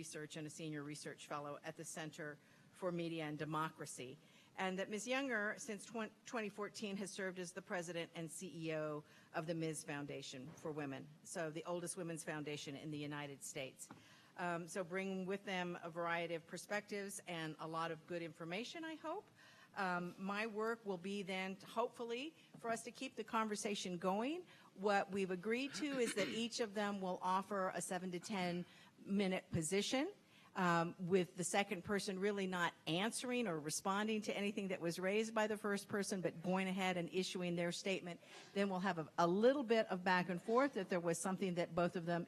research and a senior research fellow at the Center for Media and Democracy. And that Ms. Younger, since 2014, has served as the president and CEO of the Ms. Foundation for Women, so the oldest women's foundation in the United States. So bring with them a variety of perspectives and a lot of good information, I hope. My work will be then, hopefully, for us to keep the conversation going. What we've agreed to is that each of them will offer a 7 to 10 minute position, with the second person really not answering or responding to anything that was raised by the first person, but going ahead and issuing their statement. Then we'll have a little bit of back and forth if there was something that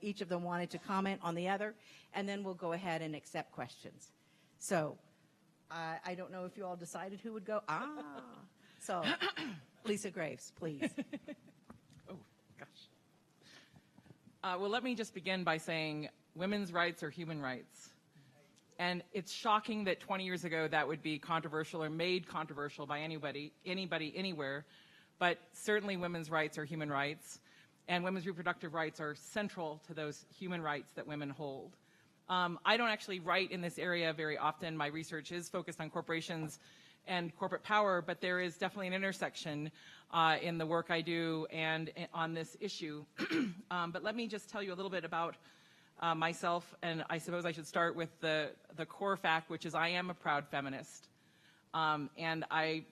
each of them wanted to comment on the other, and then we'll go ahead and accept questions. So I don't know if you all decided who would go. So Lisa Graves, please. Oh, gosh. Well, let me just begin by saying women's rights are human rights. And it's shocking that 20 years ago that would be controversial or made controversial by anybody, anywhere. But certainly women's rights are human rights, and women's reproductive rights are central to those human rights that women hold. I don't actually write in this area very often. My research is focused on corporations and corporate power, but there is definitely an intersection in the work I do and on this issue. But let me just tell you a little bit about myself, and I suppose I should start with the core fact, which is I am a proud feminist. And I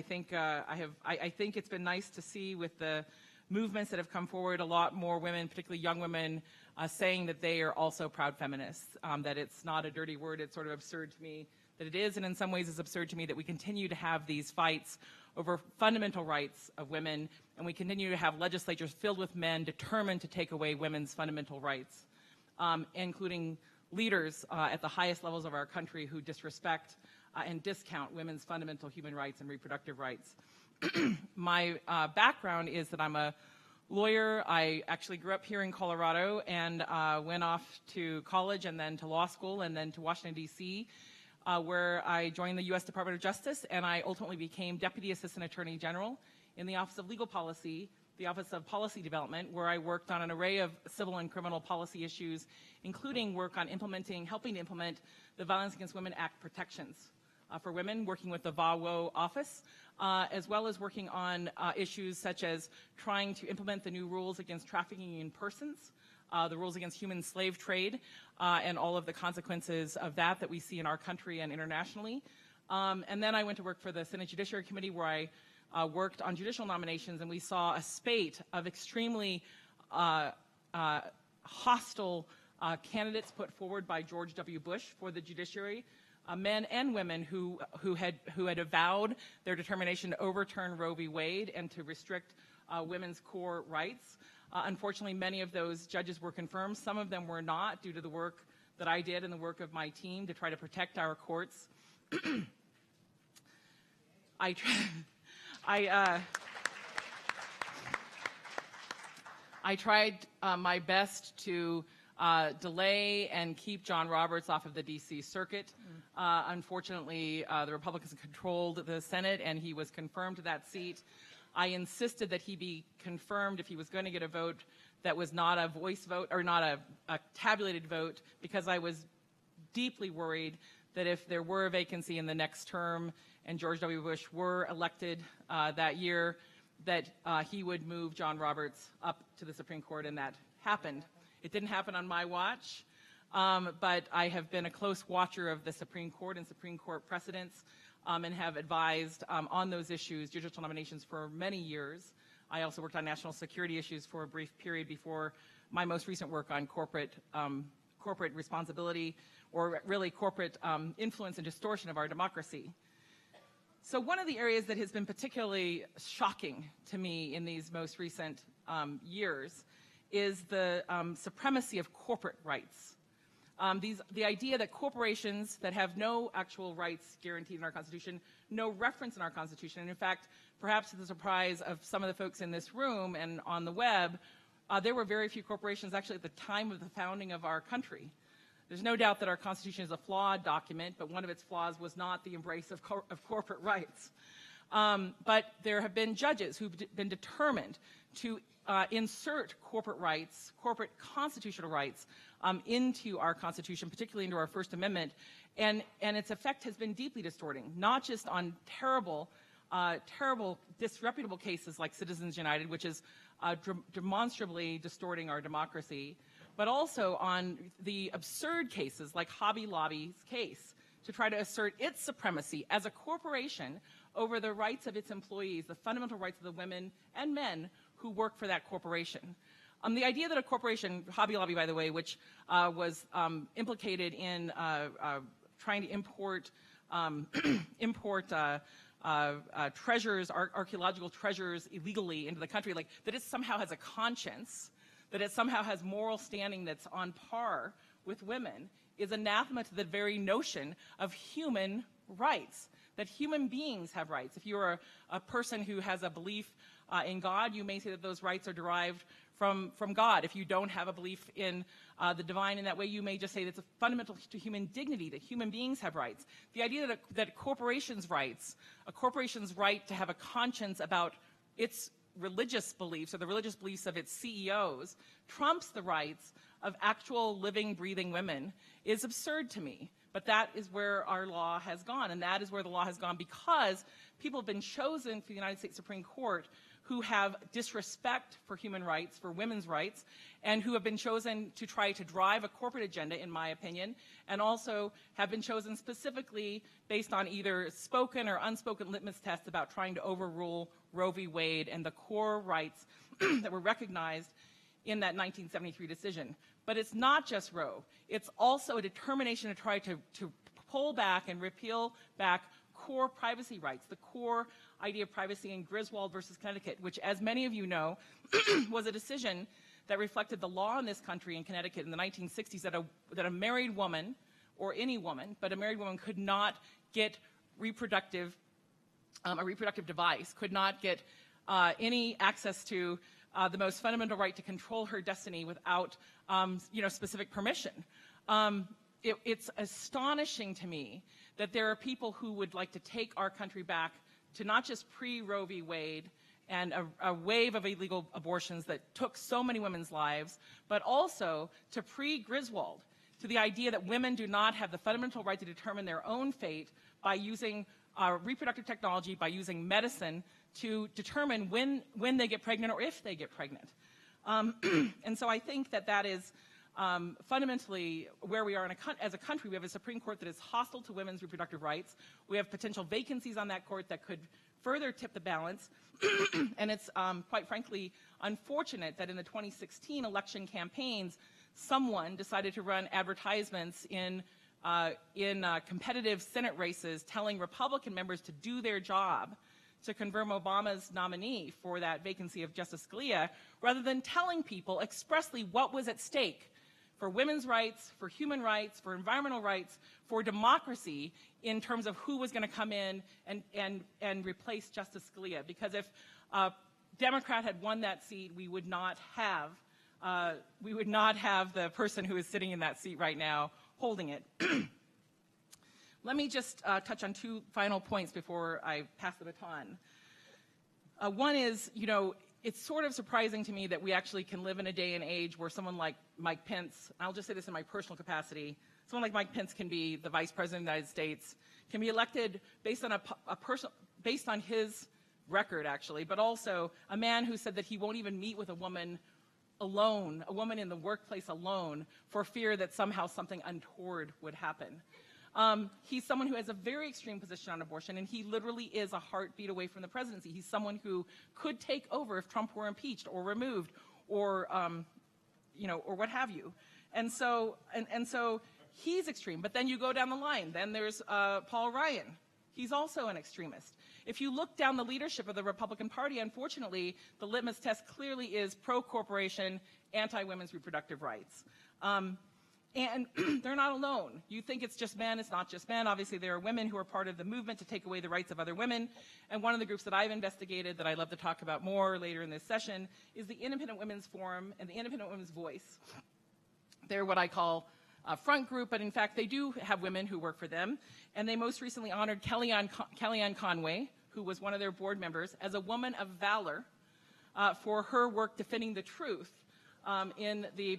think it's been nice to see with the movements that have come forward, a lot more women, particularly young women, saying that they are also proud feminists, that it's not a dirty word. It's sort of absurd to me that it is, and in some ways it's absurd to me that we continue to have these fights over fundamental rights of women, and we continue to have legislatures filled with men determined to take away women's fundamental rights, including leaders at the highest levels of our country who disrespect and discount women's fundamental human rights and reproductive rights. My background is that I'm a lawyer. I actually grew up here in Colorado and went off to college and then to law school and then to Washington, D.C., where I joined the U.S. Department of Justice, and I ultimately became Deputy Assistant Attorney General in the Office of Legal Policy, the Office of Policy Development, where I worked on an array of civil and criminal policy issues, including work on helping to implement the Violence Against Women Act protections for women, working with the VAWO office, as well as working on issues such as trying to implement the new rules against trafficking in persons, the rules against human slave trade, and all of the consequences of that we see in our country and internationally. And then I went to work for the Senate Judiciary Committee, where I worked on judicial nominations, and we saw a spate of extremely hostile candidates put forward by George W. Bush for the judiciary, men and women who had avowed their determination to overturn Roe v. Wade and to restrict women's core rights. Unfortunately, many of those judges were confirmed. Some of them were not, due to the work that I did and the work of my team to try to protect our courts. I tried my best to delay and keep John Roberts off of the D.C. Circuit. Unfortunately, the Republicans controlled the Senate, and he was confirmed to that seat. I insisted that he be confirmed if he was going to get a vote that was not a voice vote or not a tabulated vote, because I was deeply worried that if there were a vacancy in the next term and George W. Bush were elected that year, that he would move John Roberts up to the Supreme Court, and that happened. It didn't happen on my watch, but I have been a close watcher of the Supreme Court and Supreme Court precedents, and have advised on those issues, judicial nominations, for many years. I also worked on national security issues for a brief period before my most recent work on corporate responsibility, or really corporate influence and distortion of our democracy. So one of the areas that has been particularly shocking to me in these most recent years is the supremacy of corporate rights. The idea that corporations that have no actual rights guaranteed in our Constitution, no reference in our Constitution, and in fact, perhaps to the surprise of some of the folks in this room and on the web, there were very few corporations actually at the time of the founding of our country. There's no doubt that our Constitution is a flawed document, but one of its flaws was not the embrace of corporate rights. But there have been judges who've been determined to insert corporate rights, corporate constitutional rights, into our Constitution, particularly into our First Amendment, and its effect has been deeply distorting, not just on terrible, disreputable cases like Citizens United, which is demonstrably distorting our democracy, but also on the absurd cases like Hobby Lobby's case to try to assert its supremacy as a corporation over the rights of its employees, the fundamental rights of the women and men who work for that corporation. The idea that a corporation, Hobby Lobby, by the way, which was implicated in trying to import treasures, archaeological treasures illegally into the country, like that it somehow has a conscience, that it somehow has moral standing that's on par with women, is anathema to the very notion of human rights, that human beings have rights. If you're a person who has a belief in God, you may say that those rights are derived from God. If you don't have a belief in the divine in that way, you may just say that it's fundamental to human dignity, that human beings have rights. The idea that corporations' rights, a corporation's right to have a conscience about its religious beliefs or the religious beliefs of its CEOs trumps the rights of actual living, breathing women is absurd to me. But that is where our law has gone, and that is where the law has gone because people have been chosen for the United States Supreme Court who have disrespect for human rights, for women's rights, and who have been chosen to try to drive a corporate agenda, in my opinion, and also have been chosen specifically based on either spoken or unspoken litmus tests about trying to overrule Roe v. Wade and the core rights that were recognized in that 1973 decision. But it's not just Roe. It's also a determination to try to pull back and repeal back core privacy rights, the core idea of privacy in Griswold versus Connecticut, which, as many of you know, was a decision that reflected the law in this country in Connecticut in the 1960s that a married woman, or any woman, but a married woman could not get a reproductive device, could not get any access to the most fundamental right to control her destiny without specific permission. It's astonishing to me that there are people who would like to take our country back to not just pre-Roe v. Wade and a wave of illegal abortions that took so many women's lives, but also to pre-Griswold, to the idea that women do not have the fundamental right to determine their own fate by using reproductive technology, by using medicine to determine when they get pregnant or if they get pregnant. And so I think that is fundamentally where we are as a country. We have a Supreme Court that is hostile to women's reproductive rights. We have potential vacancies on that court that could further tip the balance. And it's quite frankly unfortunate that in the 2016 election campaigns, someone decided to run advertisements in competitive Senate races telling Republican members to do their job to confirm Obama's nominee for that vacancy of Justice Scalia, rather than telling people expressly what was at stake for women's rights, for human rights, for environmental rights, for democracy in terms of who was going to come in and replace Justice Scalia. Because if a Democrat had won that seat, we would not have the person who is sitting in that seat right now holding it. Let me just touch on two final points before I pass the baton. One is, it's sort of surprising to me that we actually can live in a day and age where someone like Mike Pence, I'll just say this in my personal capacity, someone like Mike Pence can be the Vice President of the United States, can be elected based on his record, actually, but also a man who said that he won't even meet with a woman alone, a woman in the workplace alone, for fear that somehow something untoward would happen. He's someone who has a very extreme position on abortion, and he literally is a heartbeat away from the presidency. He's someone who could take over if Trump were impeached or removed or what have you. And so he's extreme. But then you go down the line. Then there's Paul Ryan. He's also an extremist. If you look down the leadership of the Republican Party, unfortunately, the litmus test clearly is pro-corporation, anti-women's reproductive rights. And they're not alone. You think it's just men. It's not just men. Obviously, there are women who are part of the movement to take away the rights of other women. And one of the groups that I've investigated that I'd love to talk about more later in this session is the Independent Women's Forum and the Independent Women's Voice. They're what I call a front group, but in fact, they do have women who work for them. And they most recently honored Kellyanne Conway, who was one of their board members, as a woman of valor for her work defending the truth in the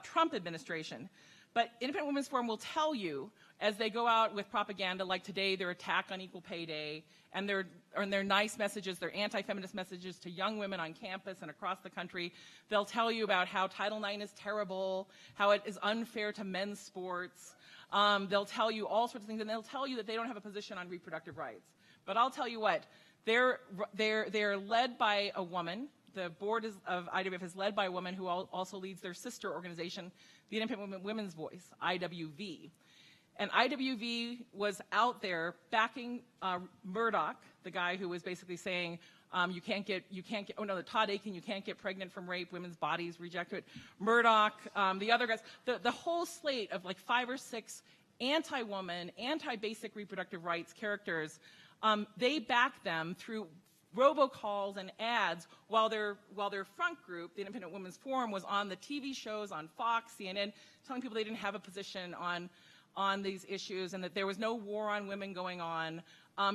Trump administration. But Independent Women's Forum will tell you, as they go out with propaganda like today, their attack on Equal Pay Day, and their nice messages, their anti-feminist messages to young women on campus and across the country, they'll tell you about how Title IX is terrible, how it is unfair to men's sports. They'll tell you all sorts of things, and they'll tell you that they don't have a position on reproductive rights. But I'll tell you what, they're led by a woman. The board of IWF is led by a woman who also leads their sister organization, the Independent Women's Voice, IWV. And IWV was out there backing Murdoch, the guy who was basically saying, Todd Aiken, you can't get pregnant from rape, women's bodies reject it. Murdoch, the other guys, the whole slate of like 5 or 6 anti-woman, anti-basic reproductive rights characters, they backed them through robocalls and ads while their front group, the Independent Women's Forum, was on the TV shows on Fox, CNN, telling people they didn't have a position on these issues and that there was no war on women going on.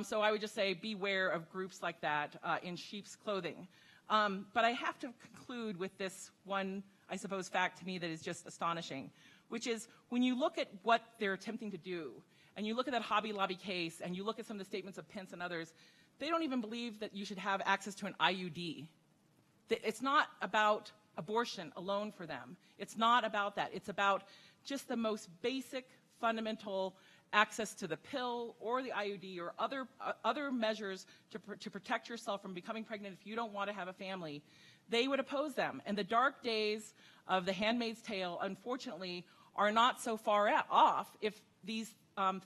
So I would just say beware of groups like that in sheep's clothing. But I have to conclude with this one, I suppose, fact to me that is just astonishing, which is when you look at what they're attempting to do, and you look at that Hobby Lobby case, and you look at some of the statements of Pence and others, they don't even believe that you should have access to an IUD. It's not about abortion alone for them. It's not about that. It's about just the most basic, fundamental access to the pill or the IUD or other measures to protect yourself from becoming pregnant if you don't want to have a family. They would oppose them. And the dark days of The Handmaid's Tale, unfortunately, are not so far off if these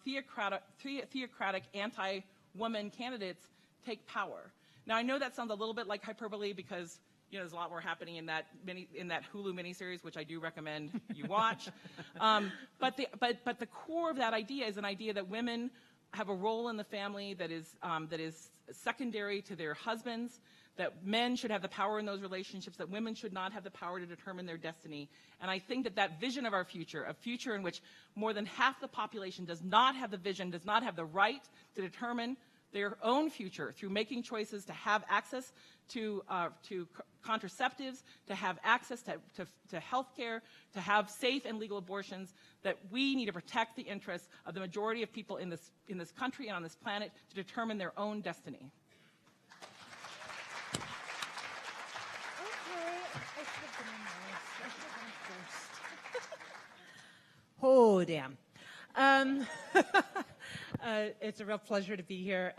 theocratic anti-woman candidates take power. Now, I know that sounds a little bit like hyperbole because there's a lot more happening in that Hulu miniseries, which I do recommend you watch. But the core of that idea is an idea that women have a role in the family that is secondary to their husbands, that men should have the power in those relationships, that women should not have the power to determine their destiny. And I think that vision of our future, a future in which more than half the population does not have the vision, does not have the right to determine their own future through making choices to have access to contraceptives, to have access to health care, to have safe and legal abortions, that we need to protect the interests of the majority of people in this country and on this planet to determine their own destiny. Oh, damn. It's a real pleasure to be here.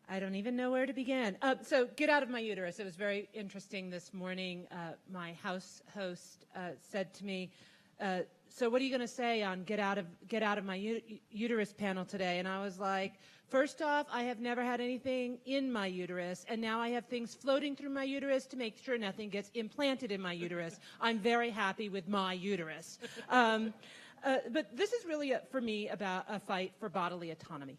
I don't even know where to begin. So get out of my uterus. It was very interesting this morning. My house host said to me, so what are you going to say on get out of my uterus panel today? And I was like, first off, I have never had anything in my uterus, and now I have things floating through my uterus to make sure nothing gets implanted in my uterus. I'm very happy with my uterus. But this is really, for me, about a fight for bodily autonomy.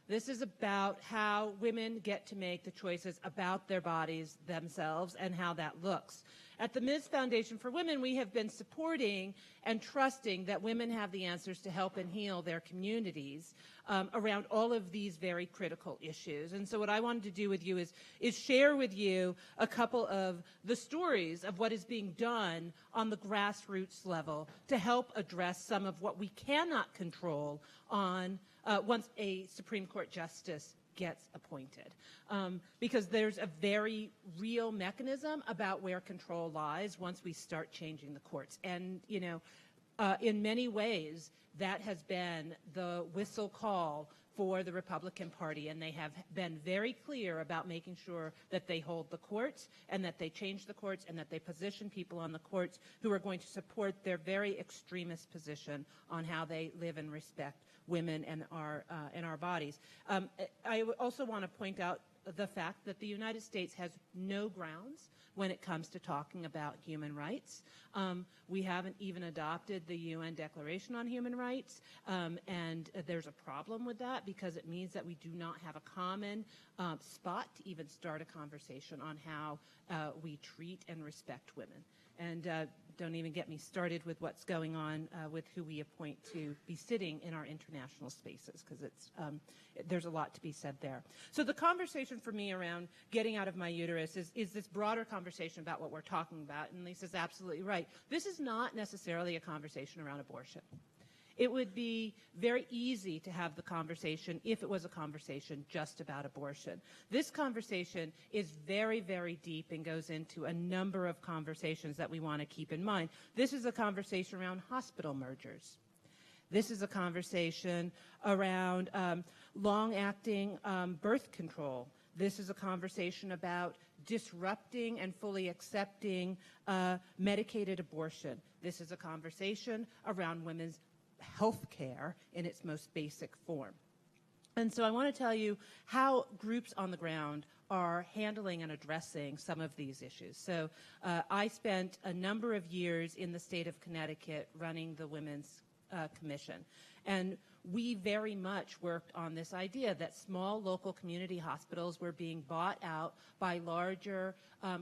This is about how women get to make the choices about their bodies themselves and how that looks. At the Ms. Foundation for Women, we have been supporting and trusting that women have the answers to help and heal their communities around all of these very critical issues. And so what I wanted to do with you is share with you a couple of the stories of what is being done on the grassroots level to help address some of what we cannot control on once a Supreme Court justice gets appointed. Because there's a very real mechanism about where control lies once we start changing the courts. And, in many ways, that has been the whistle call for the Republican Party, and they have been very clear about making sure that they hold the courts and that they change the courts and that they position people on the courts who are going to support their very extremist position on how they live and respect women and our bodies. I also want to point out the fact that the United States has no grounds when it comes to talking about human rights. We haven't even adopted the UN Declaration on Human Rights, and there's a problem with that because it means that we do not have a common spot to even start a conversation on how we treat and respect women. And don't even get me started with what's going on with who we appoint to be sitting in our international spaces, because there's a lot to be said there. So the conversation for me around getting out of my uterus is this broader conversation about what we're talking about, and Lisa's absolutely right. This is not necessarily a conversation around abortion. It would be very easy to have the conversation if it was a conversation just about abortion. This conversation is very, very deep and goes into a number of conversations that we want to keep in mind. This is a conversation around hospital mergers. This is a conversation around long-acting birth control. This is a conversation about disrupting and fully accepting medicated abortion. This is a conversation around women's health care in its most basic form. And so I want to tell you how groups on the ground are handling and addressing some of these issues. So I spent a number of years in the state of Connecticut running the Women's Commission. And we very much worked on this idea that small local community hospitals were being bought out by larger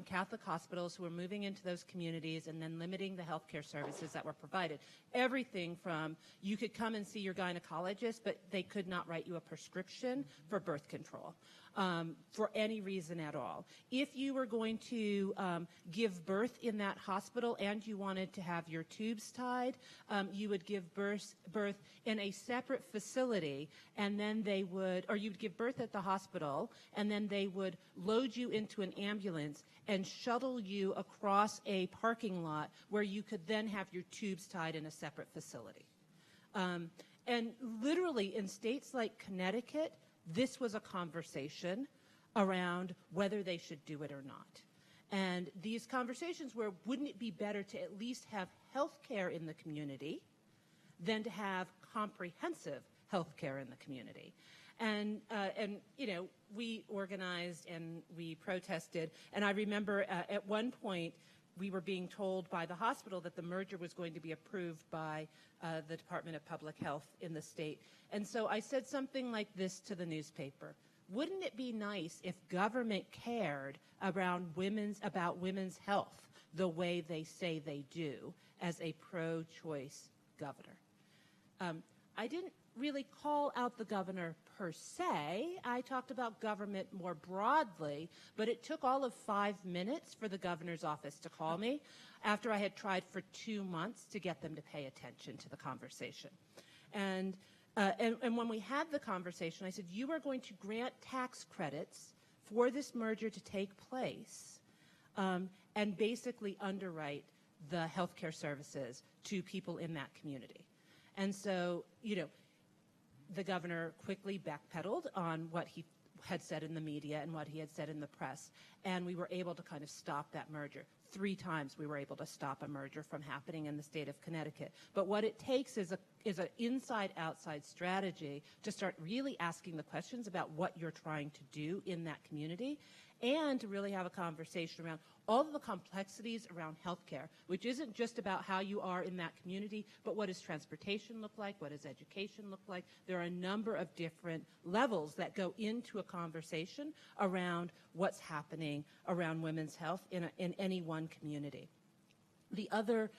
Catholic hospitals who were moving into those communities and then limiting the healthcare services that were provided. Everything from you could come and see your gynecologist, but they could not write you a prescription for birth control for any reason at all. If you were going to give birth in that hospital and you wanted to have your tubes tied, you would give birth in a separate facility, and then they would, or you'd give birth at the hospital, and then they would load you into an ambulance and shuttle you across a parking lot where you could then have your tubes tied in a separate facility. And literally in states like Connecticut, this was a conversation around whether they should do it or not. And these conversations were, wouldn't it be better to at least have health care in the community than to have comprehensive health care in the community? And you know, we organized and we protested. And I remember at one point we were being told by the hospital that the merger was going to be approved by the Department of Public Health in the state. And so I said something like this to the newspaper: wouldn't it be nice if government cared about women's health the way they say they do as a pro-choice governor? I didn't really call out the governor per se. I talked about government more broadly, but it took all of 5 minutes for the governor's office to call me after I had tried for 2 months to get them to pay attention to the conversation. And when we had the conversation, I said, you are going to grant tax credits for this merger to take place and basically underwrite the healthcare services to people in that community. And so, you know, the governor quickly backpedaled on what he had said in the media and what he had said in the press, and we were able to kind of stop that merger. 3 times we were able to stop a merger from happening in the state of Connecticut. But what it takes is an inside-outside strategy to start really asking the questions about what you're trying to do in that community, and to really have a conversation around all of the complexities around healthcare, which isn't just about how you are in that community, but what does transportation look like, what does education look like. There are a number of different levels that go into a conversation around what's happening around women's health in any one community. The other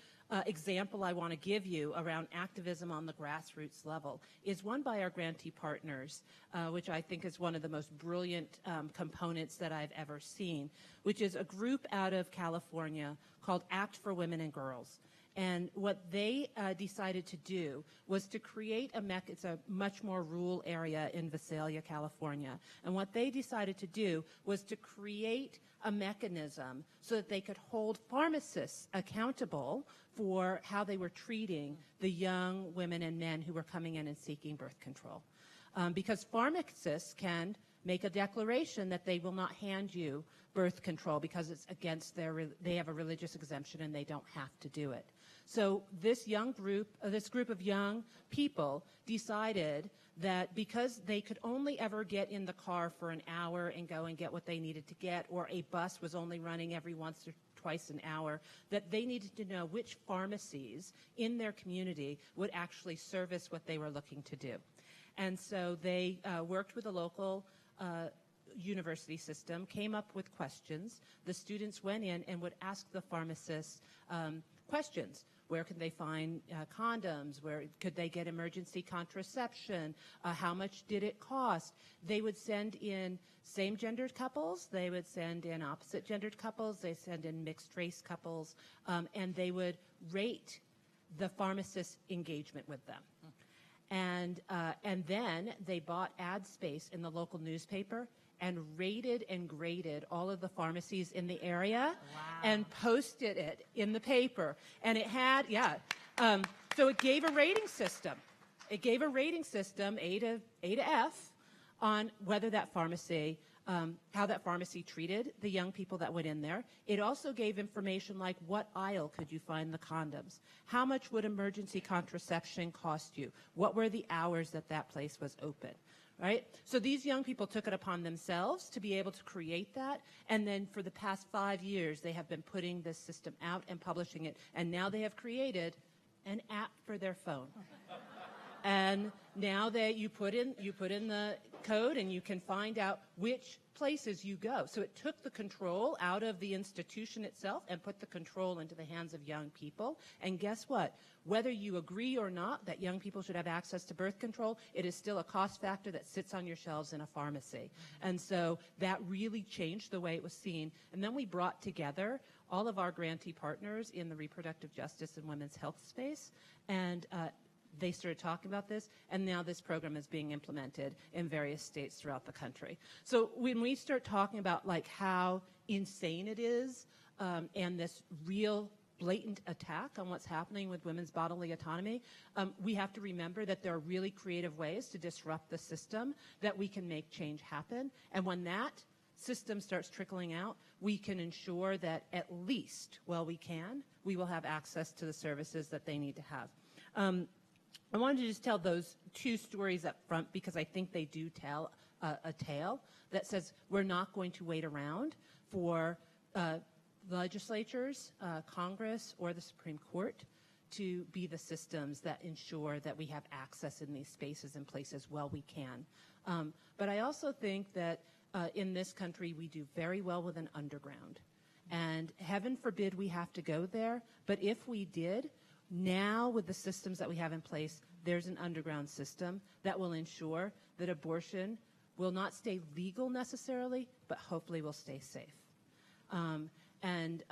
example I want to give you around activism on the grassroots level is one by our grantee partners, which I think is one of the most brilliant components that I've ever seen, which is a group out of California called Act for Women and Girls. And what they decided to do was to create it's a much more rural area in Visalia, California. And what they decided to do was to create a mechanism so that they could hold pharmacists accountable for how they were treating the young women and men who were coming in and seeking birth control. Because pharmacists can make a declaration that they will not hand you birth control because it's against they have a religious exemption and they don't have to do it. So this group of young people decided that because they could only ever get in the car for an hour and go and get what they needed to get, or a bus was only running every once or twice an hour, that they needed to know which pharmacies in their community would actually service what they were looking to do. And so they worked with a local university system, came up with questions. The students went in and would ask the pharmacists questions. Where could they find condoms? Where could they get emergency contraception? How much did it cost? They would send in same-gendered couples. They would send in opposite-gendered couples. They send in mixed-race couples. And they would rate the pharmacist's engagement with them. And then they bought ad space in the local newspaper and rated and graded all of the pharmacies in the area and posted it in the paper. And it had, so it gave a rating system. It gave a rating system, A to F, on whether that pharmacy, how that pharmacy treated the young people that went in there. It also gave information like what aisle could you find the condoms? How much would emergency contraception cost you? What were the hours that that place was open? Right? So these young people took it upon themselves to be able to create that, and then for the past 5 years, they have been putting this system out and publishing it, and now they have created an app for their phone. And now that you put in the code and you can find out which places you go. So it took the control out of the institution itself and put the control into the hands of young people. And guess what? Whether you agree or not that young people should have access to birth control, it is still a cost factor that sits on your shelves in a pharmacy. And so that really changed the way it was seen. And then we brought together all of our grantee partners in the reproductive justice and women's health space, and they started talking about this, and now this program is being implemented in various states throughout the country. So when we start talking about like how insane it is and this real blatant attack on what's happening with women's bodily autonomy, we have to remember that there are really creative ways to disrupt the system that we can make change happen. And when that system starts trickling out, we can ensure that at least, we will have access to the services that they need to have. I wanted to just tell those two stories up front because I think they do tell a tale that says we're not going to wait around for legislatures, Congress, or the Supreme Court to be the systems that ensure that we have access in these spaces and places while we can. But I also think that in this country we do very well with an underground. And heaven forbid we have to go there, but if we did, now, with the systems that we have in place, there's an underground system that will ensure that abortion will not stay legal necessarily, but hopefully will stay safe. And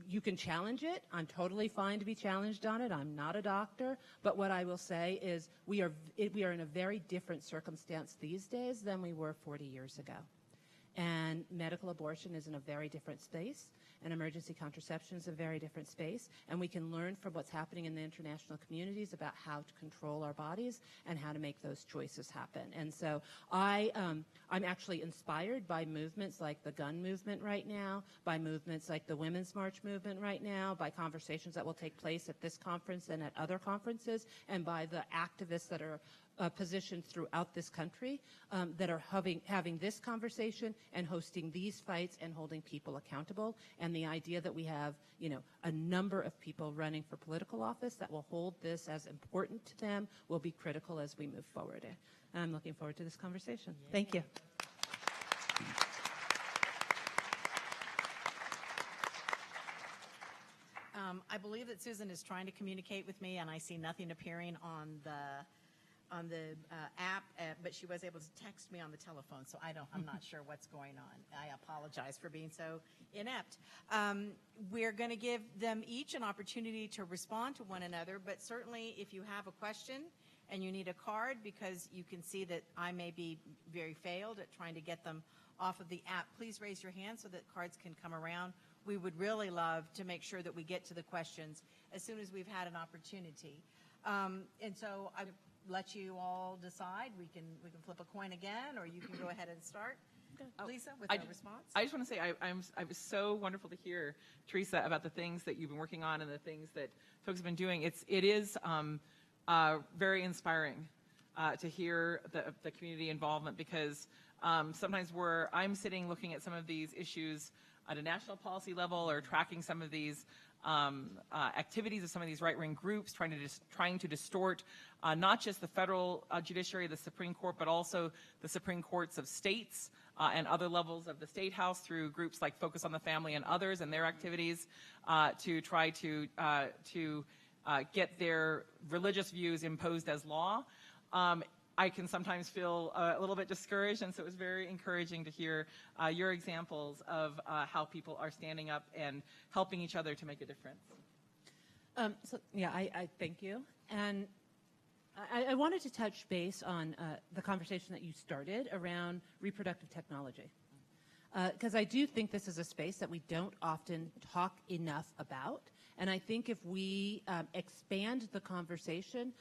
you can challenge it. I'm totally fine to be challenged on it. I'm not a doctor. But what I will say is we are in a very different circumstance these days than we were 40 years ago. And medical abortion is in a very different space, and emergency contraception is a very different space, and we can learn from what's happening in the international communities about how to control our bodies and how to make those choices happen. And so I'm actually inspired by movements like the gun movement right now, by movements like the Women's March movement right now, by conversations that will take place at this conference and at other conferences, and by the activists that are positioned throughout this country that are having this conversation and hosting these fights and holding people accountable. And the idea that we have, a number of people running for political office that will hold this as important to them will be critical as we move forward. And I'm looking forward to this conversation. Yeah. Thank you. I believe that Susan is trying to communicate with me, and I see nothing appearing on the app, but she was able to text me on the telephone, so I'm not sure what's going on. I apologize for being so inept. We're going to give them each an opportunity to respond to one another, but certainly if you have a question and you need a card, because you can see that I may be very failed at trying to get them off of the app, please raise your hand so that cards can come around. We would really love to make sure that we get to the questions as soon as we've had an opportunity. And so I let you all decide. We can flip a coin again, or you can go ahead and start. Lisa, with a response. I just want to say I was so wonderful to hear, Teresa, about the things that you've been working on and the things that folks have been doing. It is very inspiring to hear the community involvement, because sometimes I'm sitting looking at some of these issues at a national policy level, or tracking some of these activities of some of these right-wing groups trying to distort not just the federal judiciary, the Supreme Court, but also the Supreme Courts of states and other levels of the State House through groups like Focus on the Family and others and their activities to try to get their religious views imposed as law. I can sometimes feel a little bit discouraged, and so it was very encouraging to hear your examples of how people are standing up and helping each other to make a difference. I thank you. And I wanted to touch base on the conversation that you started around reproductive technology. Because I do think this is a space that we don't often talk enough about. And I think if we expand the conversation,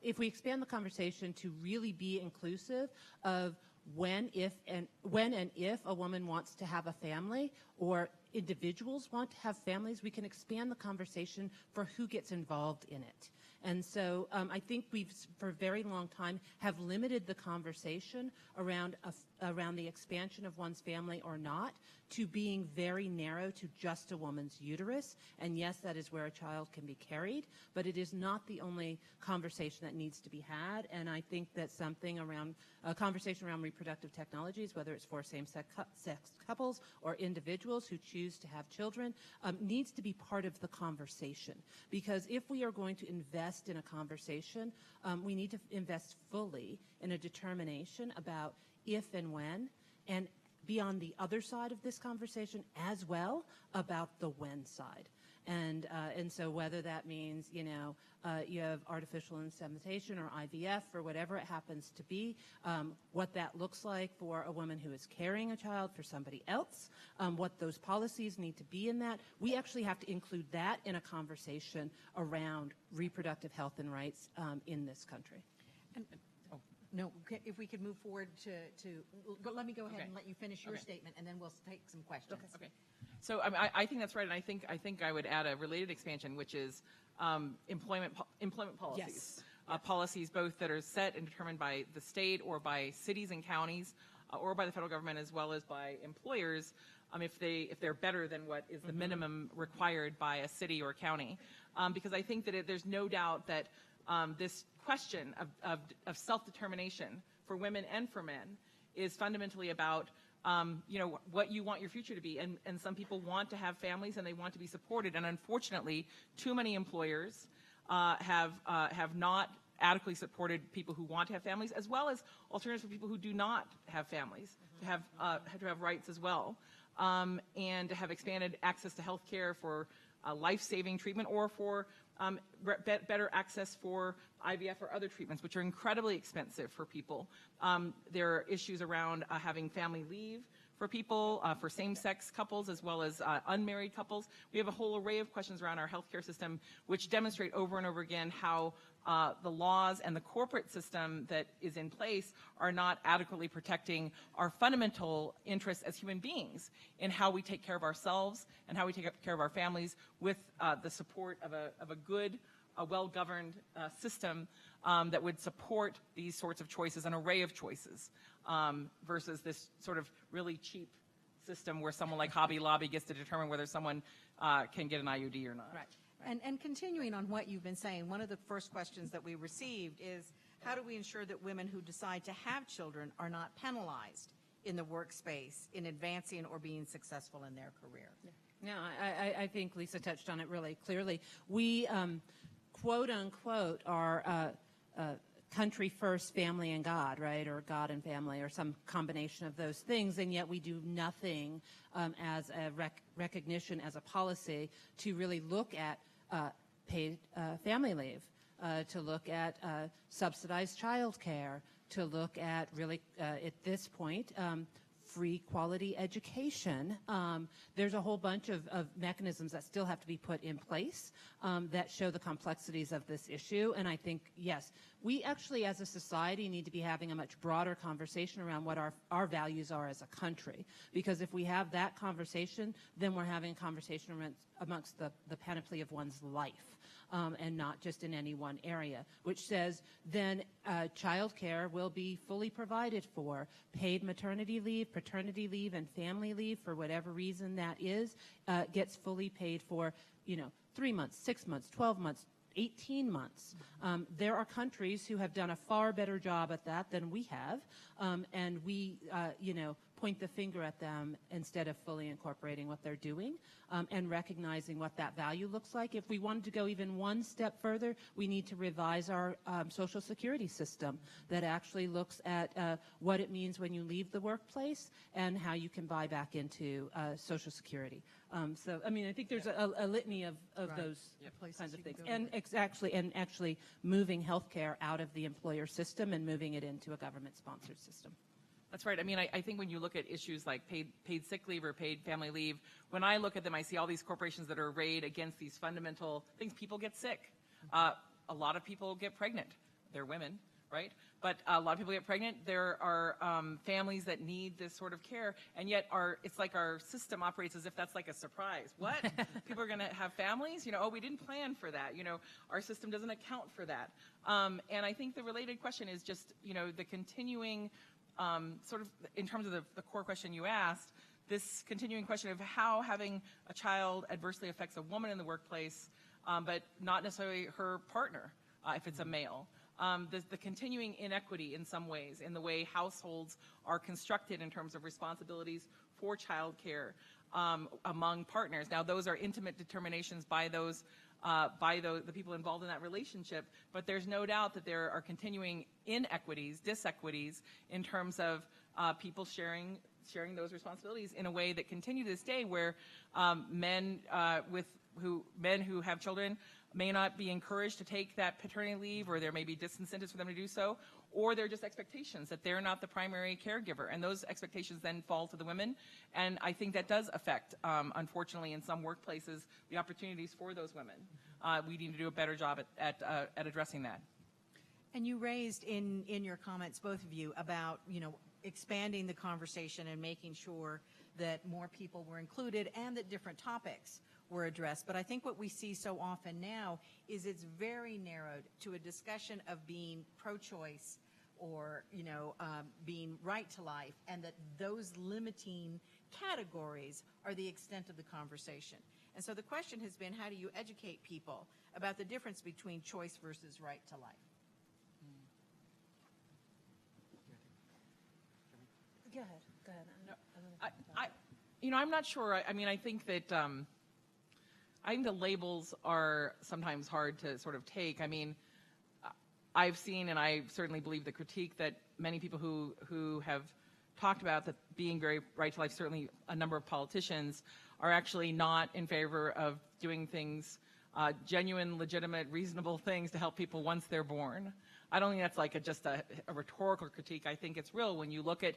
if we expand the conversation to really be inclusive of when and if a woman wants to have a family or individuals want to have families, we can expand the conversation for who gets involved in it. And so I think we've, for a very long time, have limited the conversation around the expansion of one's family or not to being very narrow to just a woman's uterus. And yes, that is where a child can be carried, but it is not the only conversation that needs to be had. And I think that something around a conversation around reproductive technologies, whether it's for same-sex couples or individuals who choose to have children, needs to be part of the conversation. Because if we are going to invest in a conversation, we need to invest fully in a determination about if and when, and be on the other side of this conversation as well about the when side. And so whether that means, you have artificial insemination or IVF or whatever it happens to be, what that looks like for a woman who is carrying a child for somebody else, what those policies need to be in that. We actually have to include that in a conversation around reproductive health and rights in this country. No, if we could move forward let me go ahead Okay. and let you finish your Okay. statement, and then we'll take some questions. Okay. So I think that's right, and I think I would add a related expansion, which is employment policies. Yes. Policies both that are set and determined by the state or by cities and counties or by the federal government, as well as by employers, if they're better than what is the minimum required by a city or county. Because I think that there's no doubt that this question of self-determination for women and for men is fundamentally about what you want your future to be. And some people want to have families and they want to be supported. And unfortunately, too many employers have not adequately supported people who want to have families, as well as alternatives for people who do not have families to have rights as well, and to have expanded access to health care for life-saving treatment or for better access for IVF or other treatments, which are incredibly expensive for people. There are issues around having family leave for people, for same-sex couples as well as unmarried couples. We have a whole array of questions around our healthcare system which demonstrate over and over again how the laws and the corporate system that is in place are not adequately protecting our fundamental interests as human beings in how we take care of ourselves and how we take care of our families with the support of a good, well-governed system that would support these sorts of choices, an array of choices, versus this sort of really cheap system where someone like Hobby Lobby gets to determine whether someone can get an IUD or not. Right. And continuing on what you've been saying, one of the first questions that we received is, how do we ensure that women who decide to have children are not penalized in the workspace in advancing or being successful in their career? No, I think Lisa touched on it really clearly. We, quote unquote, are country first, family and God, right? Or God and family, or some combination of those things, and yet we do nothing as a recognition, as a policy, to really look at paid family leave, to look at subsidized child care, to look at really, at this point, free quality education. There's a whole bunch of mechanisms that still have to be put in place that show the complexities of this issue. And I think, yes, we actually as a society need to be having a much broader conversation around what our values are as a country. Because if we have that conversation, then we're having a conversation amongst the panoply of one's life. And not just in any one area, which says then child care will be fully provided for. Paid maternity leave, paternity leave, and family leave, for whatever reason that is, gets fully paid for, 3 months, 6 months, 12 months, 18 months. There are countries who have done a far better job at that than we have, and we, point the finger at them instead of fully incorporating what they're doing and recognizing what that value looks like. If we wanted to go even one step further, we need to revise our Social Security system that actually looks at what it means when you leave the workplace and how you can buy back into Social Security. I think there's a litany of Right. those Places kinds of you can things. go And actually moving healthcare out of the employer system and moving it into a government-sponsored system. That's right. I mean, I think when you look at issues like paid sick leave or paid family leave, when I look at them, I see all these corporations that are arrayed against these fundamental things. People get sick. A lot of people get pregnant. They're women, right? But a lot of people get pregnant. There are families that need this sort of care, and yet it's like our system operates as if that's like a surprise. What? People are going to have families? We didn't plan for that. Our system doesn't account for that. And I think the related question is just, the continuing sort of in terms of the core question you asked, this continuing question of how having a child adversely affects a woman in the workplace, but not necessarily her partner, if it's a male. The continuing inequity in some ways in the way households are constructed in terms of responsibilities for child care among partners. Now, those are intimate determinations by the people involved in that relationship, but there's no doubt that there are continuing inequities, disequities, in terms of people sharing those responsibilities in a way that continue to this day, where men who have children may not be encouraged to take that paternity leave, or there may be disincentives for them to do so, or there are just expectations that they're not the primary caregiver, and those expectations then fall to the women. And I think that does affect, unfortunately, in some workplaces, the opportunities for those women. We need to do a better job at addressing that. And you raised in your comments, both of you, about, expanding the conversation and making sure that more people were included and that different topics were addressed. But I think what we see so often now is it's very narrowed to a discussion of being pro-choice or, being right to life, and that those limiting categories are the extent of the conversation. And so the question has been, how do you educate people about the difference between choice versus right to life? Go ahead. I'm not sure. I think that I think the labels are sometimes hard to sort of take. I've seen, and I certainly believe the critique that many people who have talked about that being very right to life, certainly a number of politicians, are actually not in favor of doing things, genuine, legitimate, reasonable things to help people once they're born. I don't think that's like just a rhetorical critique. I think it's real. When you look at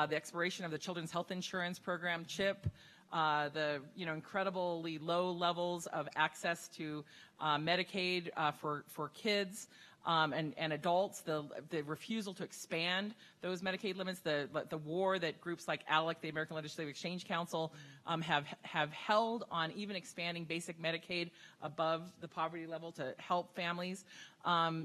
the expiration of the Children's Health Insurance Program, CHIP, the incredibly low levels of access to Medicaid for kids and adults, the refusal to expand those Medicaid limits, the war that groups like ALEC, the American Legislative Exchange Council, have held on even expanding basic Medicaid above the poverty level to help families.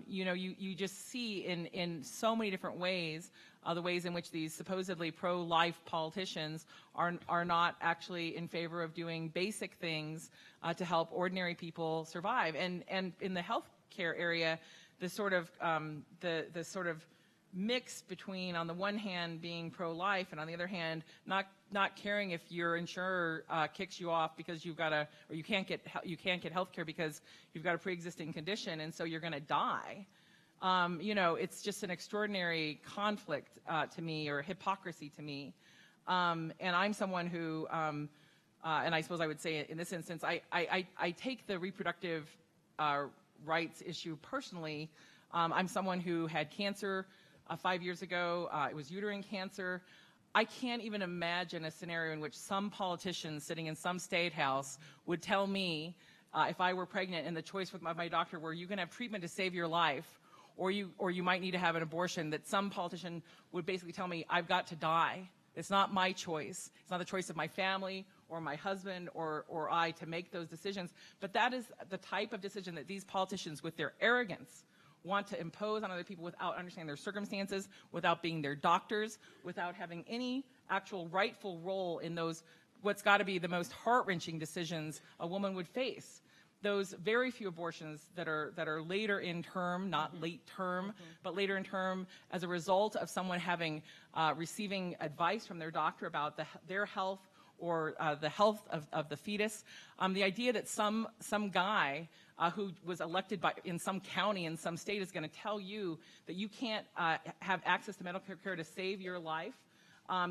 You just see in so many different ways the ways in which these supposedly pro-life politicians are not actually in favor of doing basic things to help ordinary people survive. And in the healthcare area, the sort of mix between, on the one hand, being pro-life, and on the other hand, not caring if your insurer kicks you off because you can't get health care because you've got a pre-existing condition, and so you're going to die. It's just an extraordinary conflict to me, or hypocrisy to me. And I'm someone who, and I suppose I would say in this instance, I take the reproductive rights issue personally. I'm someone who had cancer 5 years ago. It was uterine cancer. I can't even imagine a scenario in which some politician sitting in some state house would tell me, if I were pregnant and the choice with my doctor were, you can have treatment to save your life, or you might need to have an abortion, that some politician would basically tell me, I've got to die. It's not my choice. It's not the choice of my family or my husband or I to make those decisions. But that is the type of decision that these politicians, with their arrogance, want to impose on other people without understanding their circumstances, without being their doctors, without having any actual rightful role in those, what's got to be the most heart-wrenching decisions a woman would face. those very few abortions that are later in term, not late term, but later in term, as a result of someone having receiving advice from their doctor about their health or the health of the fetus. The idea that some guy who was elected in some county in some state is going to tell you that you can't have access to medical care to save your life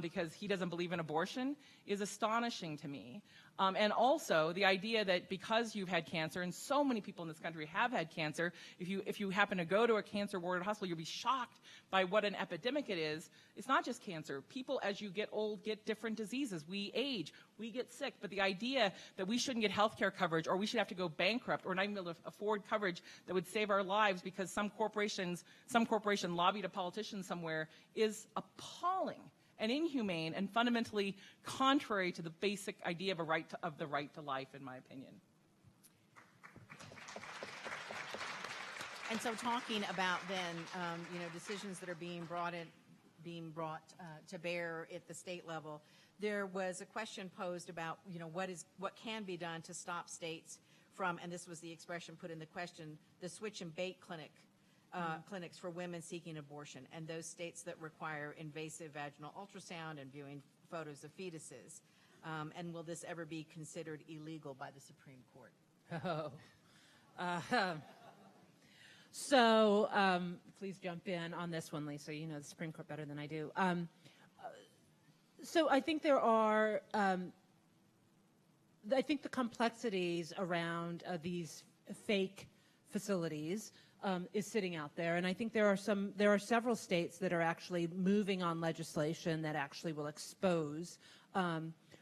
because he doesn't believe in abortion is astonishing to me. And also the idea that because you've had cancer, and so many people in this country have had cancer, if you happen to go to a cancer ward at a hospital, you'll be shocked by what an epidemic it is. It's not just cancer. People, as you get old, get different diseases. We age, we get sick. But the idea that we shouldn't get health care coverage, or we should have to go bankrupt, or not even be able to afford coverage that would save our lives because some corporation lobbied a politician somewhere is appalling and inhumane and fundamentally contrary to the basic idea of the right to life, in my opinion. And so talking about then, decisions that are being brought to bear at the state level, there was a question posed about, what can be done to stop states from, and this was the expression put in the question, the switch and bait clinics for women seeking abortion, and those states that require invasive vaginal ultrasound and viewing photos of fetuses. And will this ever be considered illegal by the Supreme Court? Please jump in on this one, Lisa. You know the Supreme Court better than I do. So I think there are, I think the complexities around these fake facilities is sitting out there, and I think there are several states that are actually moving on legislation that actually will expose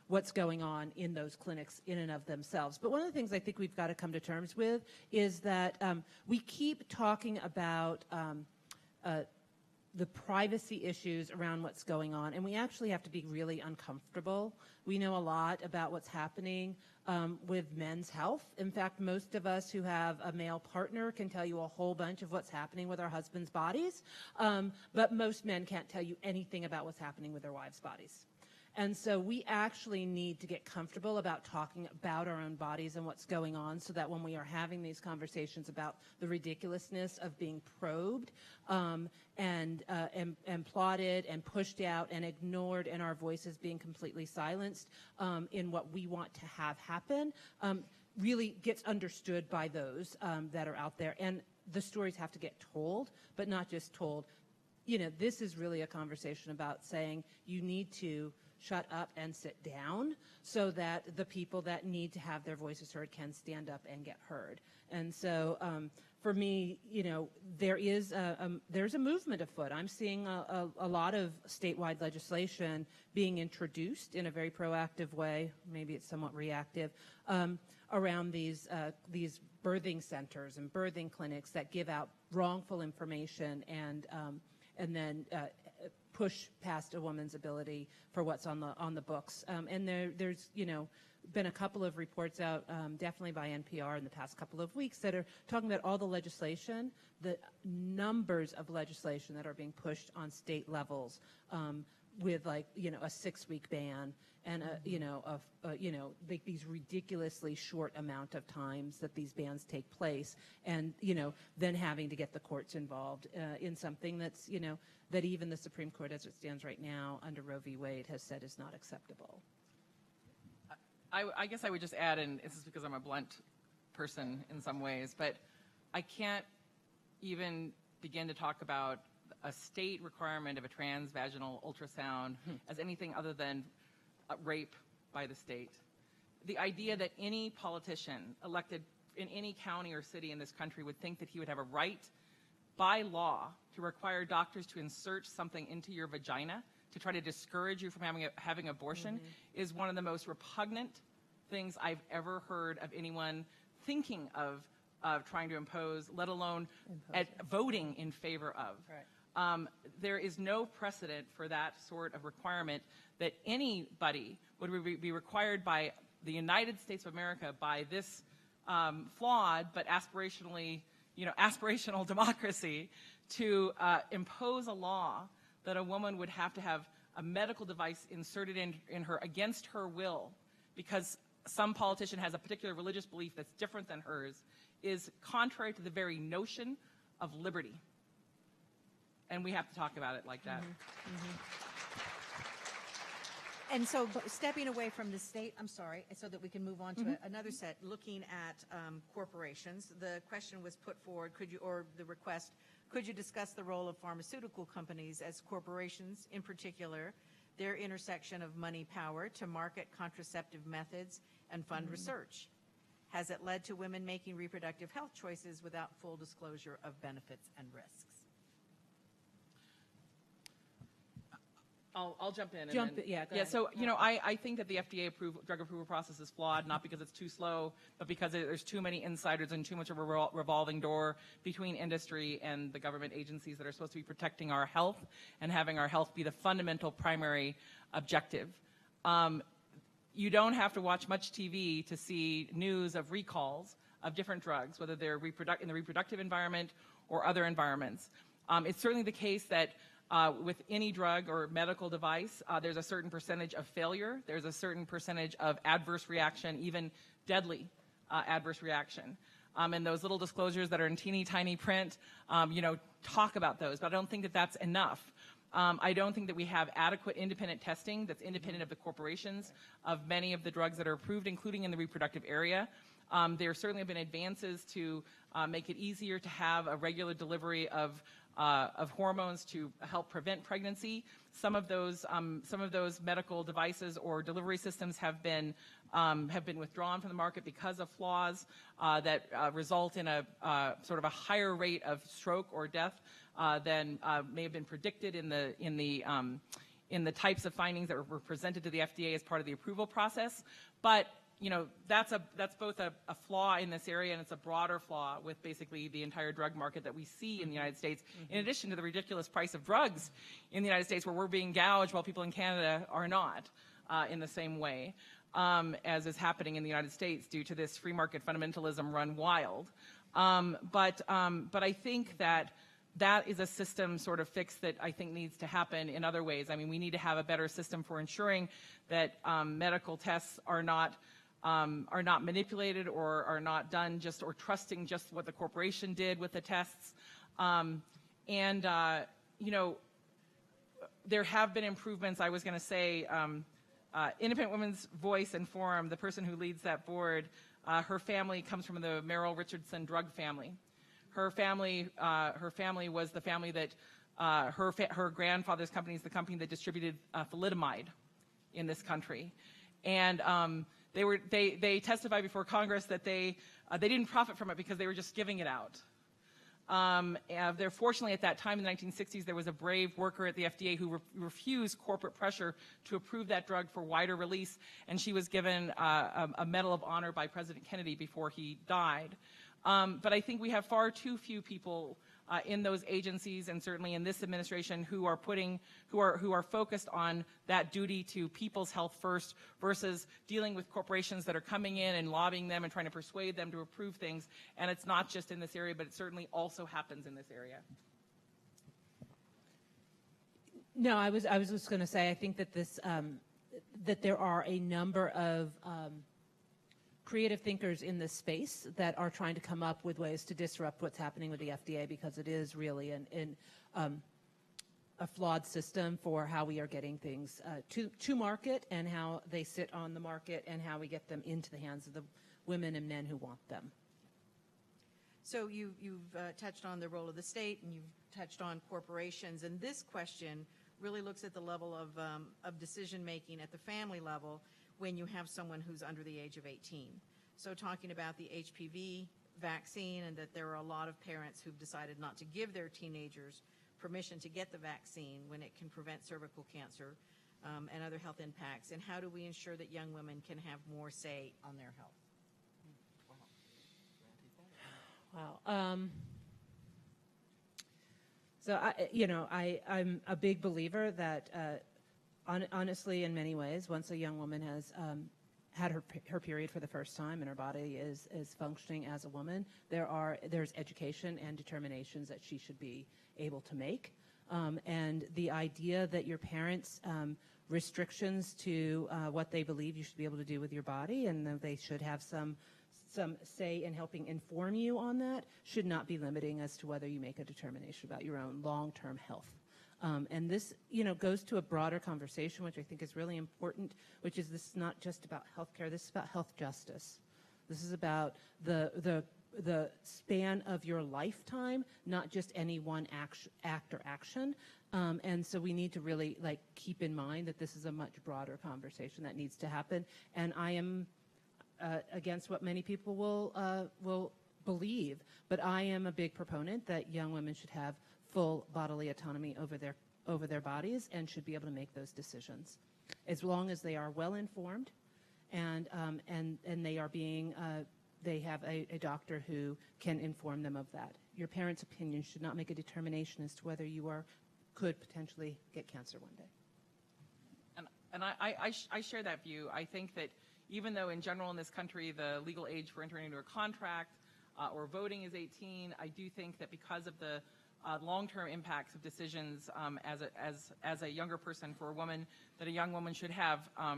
what's going on in those clinics in and of themselves. But one of the things I think we've got to come to terms with is that we keep talking about the privacy issues around what's going on, and we actually have to be really uncomfortable. We know a lot about what's happening with men's health. In fact, most of us who have a male partner can tell you a whole bunch of what's happening with our husbands' bodies, but most men can't tell you anything about what's happening with their wives' bodies. And so we actually need to get comfortable about talking about our own bodies and what's going on, so that when we are having these conversations about the ridiculousness of being probed and plotted and pushed out and ignored, and our voices being completely silenced in what we want to have happen, really gets understood by those that are out there. And the stories have to get told, but not just told. This is really a conversation about saying you need to shut up and sit down so that the people that need to have their voices heard can stand up and get heard. And so for me, there's a movement afoot. I'm seeing a lot of statewide legislation being introduced in a very proactive way, maybe it's somewhat reactive, around these birthing centers and birthing clinics that give out wrongful information and then push past a woman's ability for what's on the books. And there's been a couple of reports out, definitely by NPR in the past couple of weeks, that are talking about all the legislation, the numbers of legislation that are being pushed on state levels with a 6-week ban and these ridiculously short amount of times that these bans take place, and then having to get the courts involved in something that's that even the Supreme Court, as it stands right now under Roe v. Wade, has said is not acceptable. I guess I would just add, and this is because I'm a blunt person in some ways, but I can't even begin to talk about a state requirement of a transvaginal ultrasound as anything other than rape by the state. The idea that any politician elected in any county or city in this country would think that he would have a right by law to require doctors to insert something into your vagina to try to discourage you from having abortion is one of the most repugnant things I've ever heard of anyone thinking of trying to impose, let alone voting in favor of. Right. There is no precedent for that sort of requirement that anybody would be required by the United States of America, by this flawed but aspirational democracy, to impose a law that a woman would have to have a medical device inserted in her against her will because some politician has a particular religious belief that's different than hers is contrary to the very notion of liberty. And we have to talk about it like that. And so stepping away from the state, I'm sorry, so that we can move on to another set, looking at corporations. The question was put forward, the request, could you discuss the role of pharmaceutical companies as corporations, in particular, their intersection of money power to market contraceptive methods and fund research? Has it led to women making reproductive health choices without full disclosure of benefits and risks? I'll jump in. Go ahead. So, I think that the FDA drug approval process is flawed, not because it's too slow, but because there's too many insiders and too much of a revolving door between industry and the government agencies that are supposed to be protecting our health and having our health be the fundamental primary objective. You don't have to watch much TV to see news of recalls of different drugs, whether they're in the reproductive environment or other environments. It's certainly the case that with any drug or medical device, there's a certain percentage of failure. There's a certain percentage of adverse reaction, even deadly adverse reaction. And those little disclosures that are in teeny tiny print, talk about those. But I don't think that that's enough. I don't think that we have adequate independent testing that's independent of the corporations of many of the drugs that are approved, including in the reproductive area. There certainly have been advances to make it easier to have a regular delivery of hormones to help prevent pregnancy. Some of those medical devices or delivery systems have been withdrawn from the market because of flaws that result in a sort of a higher rate of stroke or death than may have been predicted in the types of findings that were presented to the FDA as part of the approval process. But that's both a flaw in this area, and it's a broader flaw with basically the entire drug market that we see in the United States, in addition to the ridiculous price of drugs in the United States, where we're being gouged while people in Canada are not in the same way as is happening in the United States due to this free market fundamentalism run wild. But I think that is a system sort of fix that I think needs to happen in other ways. I mean, we need to have a better system for ensuring that medical tests are not manipulated or are not done or trusting just what the corporation did with the tests. There have been improvements. I was going to say, Independent Women's Voice and Forum, the person who leads that board, her family comes from the Merrill Richardson drug family. Her family was the family that her grandfather's company is the company that distributed thalidomide in this country, and they testified before Congress that they didn't profit from it because they were just giving it out. Fortunately, at that time in the 1960s, there was a brave worker at the FDA who refused corporate pressure to approve that drug for wider release, and she was given a Medal of Honor by President Kennedy before he died. But I think we have far too few people in those agencies, and certainly in this administration, who are focused on that duty to people's health first versus dealing with corporations that are coming in and lobbying them and trying to persuade them to approve things. And it's not just in this area, but it certainly also happens in this area. No, I was just going to say, I think that that there are a number of creative thinkers in this space that are trying to come up with ways to disrupt what's happening with the FDA, because it is really a flawed system for how we are getting things to market and how they sit on the market and how we get them into the hands of the women and men who want them. So you've touched on the role of the state, and you've touched on corporations, and this question really looks at the level of decision-making at the family level when you have someone who's under the age of 18. So talking about the Hpv vaccine, and that there are a lot of parents who've decided not to give their teenagers permission to get the vaccine when it can prevent cervical cancer and other health impacts, and how do we ensure that young women can have more say on their health? Wow. So I'm a big believer that honestly, in many ways, once a young woman has had her period for the first time and her body is functioning as a woman, there's education and determinations that she should be able to make. And the idea that your parents' restrictions to what they believe you should be able to do with your body, and that they should have some say in helping inform you on that, should not be limiting as to whether you make a determination about your own long-term health. And this, goes to a broader conversation, which I think is really important, which is this is not just about healthcare. This is about health justice. This is about the span of your lifetime, not just any one act or action. And so we need to really keep in mind that this is a much broader conversation that needs to happen. And I am against what many people will believe, but I am a big proponent that young women should have full bodily autonomy over their bodies and should be able to make those decisions, as long as they are well informed, and they are being they have a doctor who can inform them of that. Your parents' opinion should not make a determination as to whether you could potentially get cancer one day. And I share that view. I think that even though in general in this country the legal age for entering into a contract or voting is 18, I do think that because of the long-term impacts of decisions as a younger person for a woman, that a young woman should have a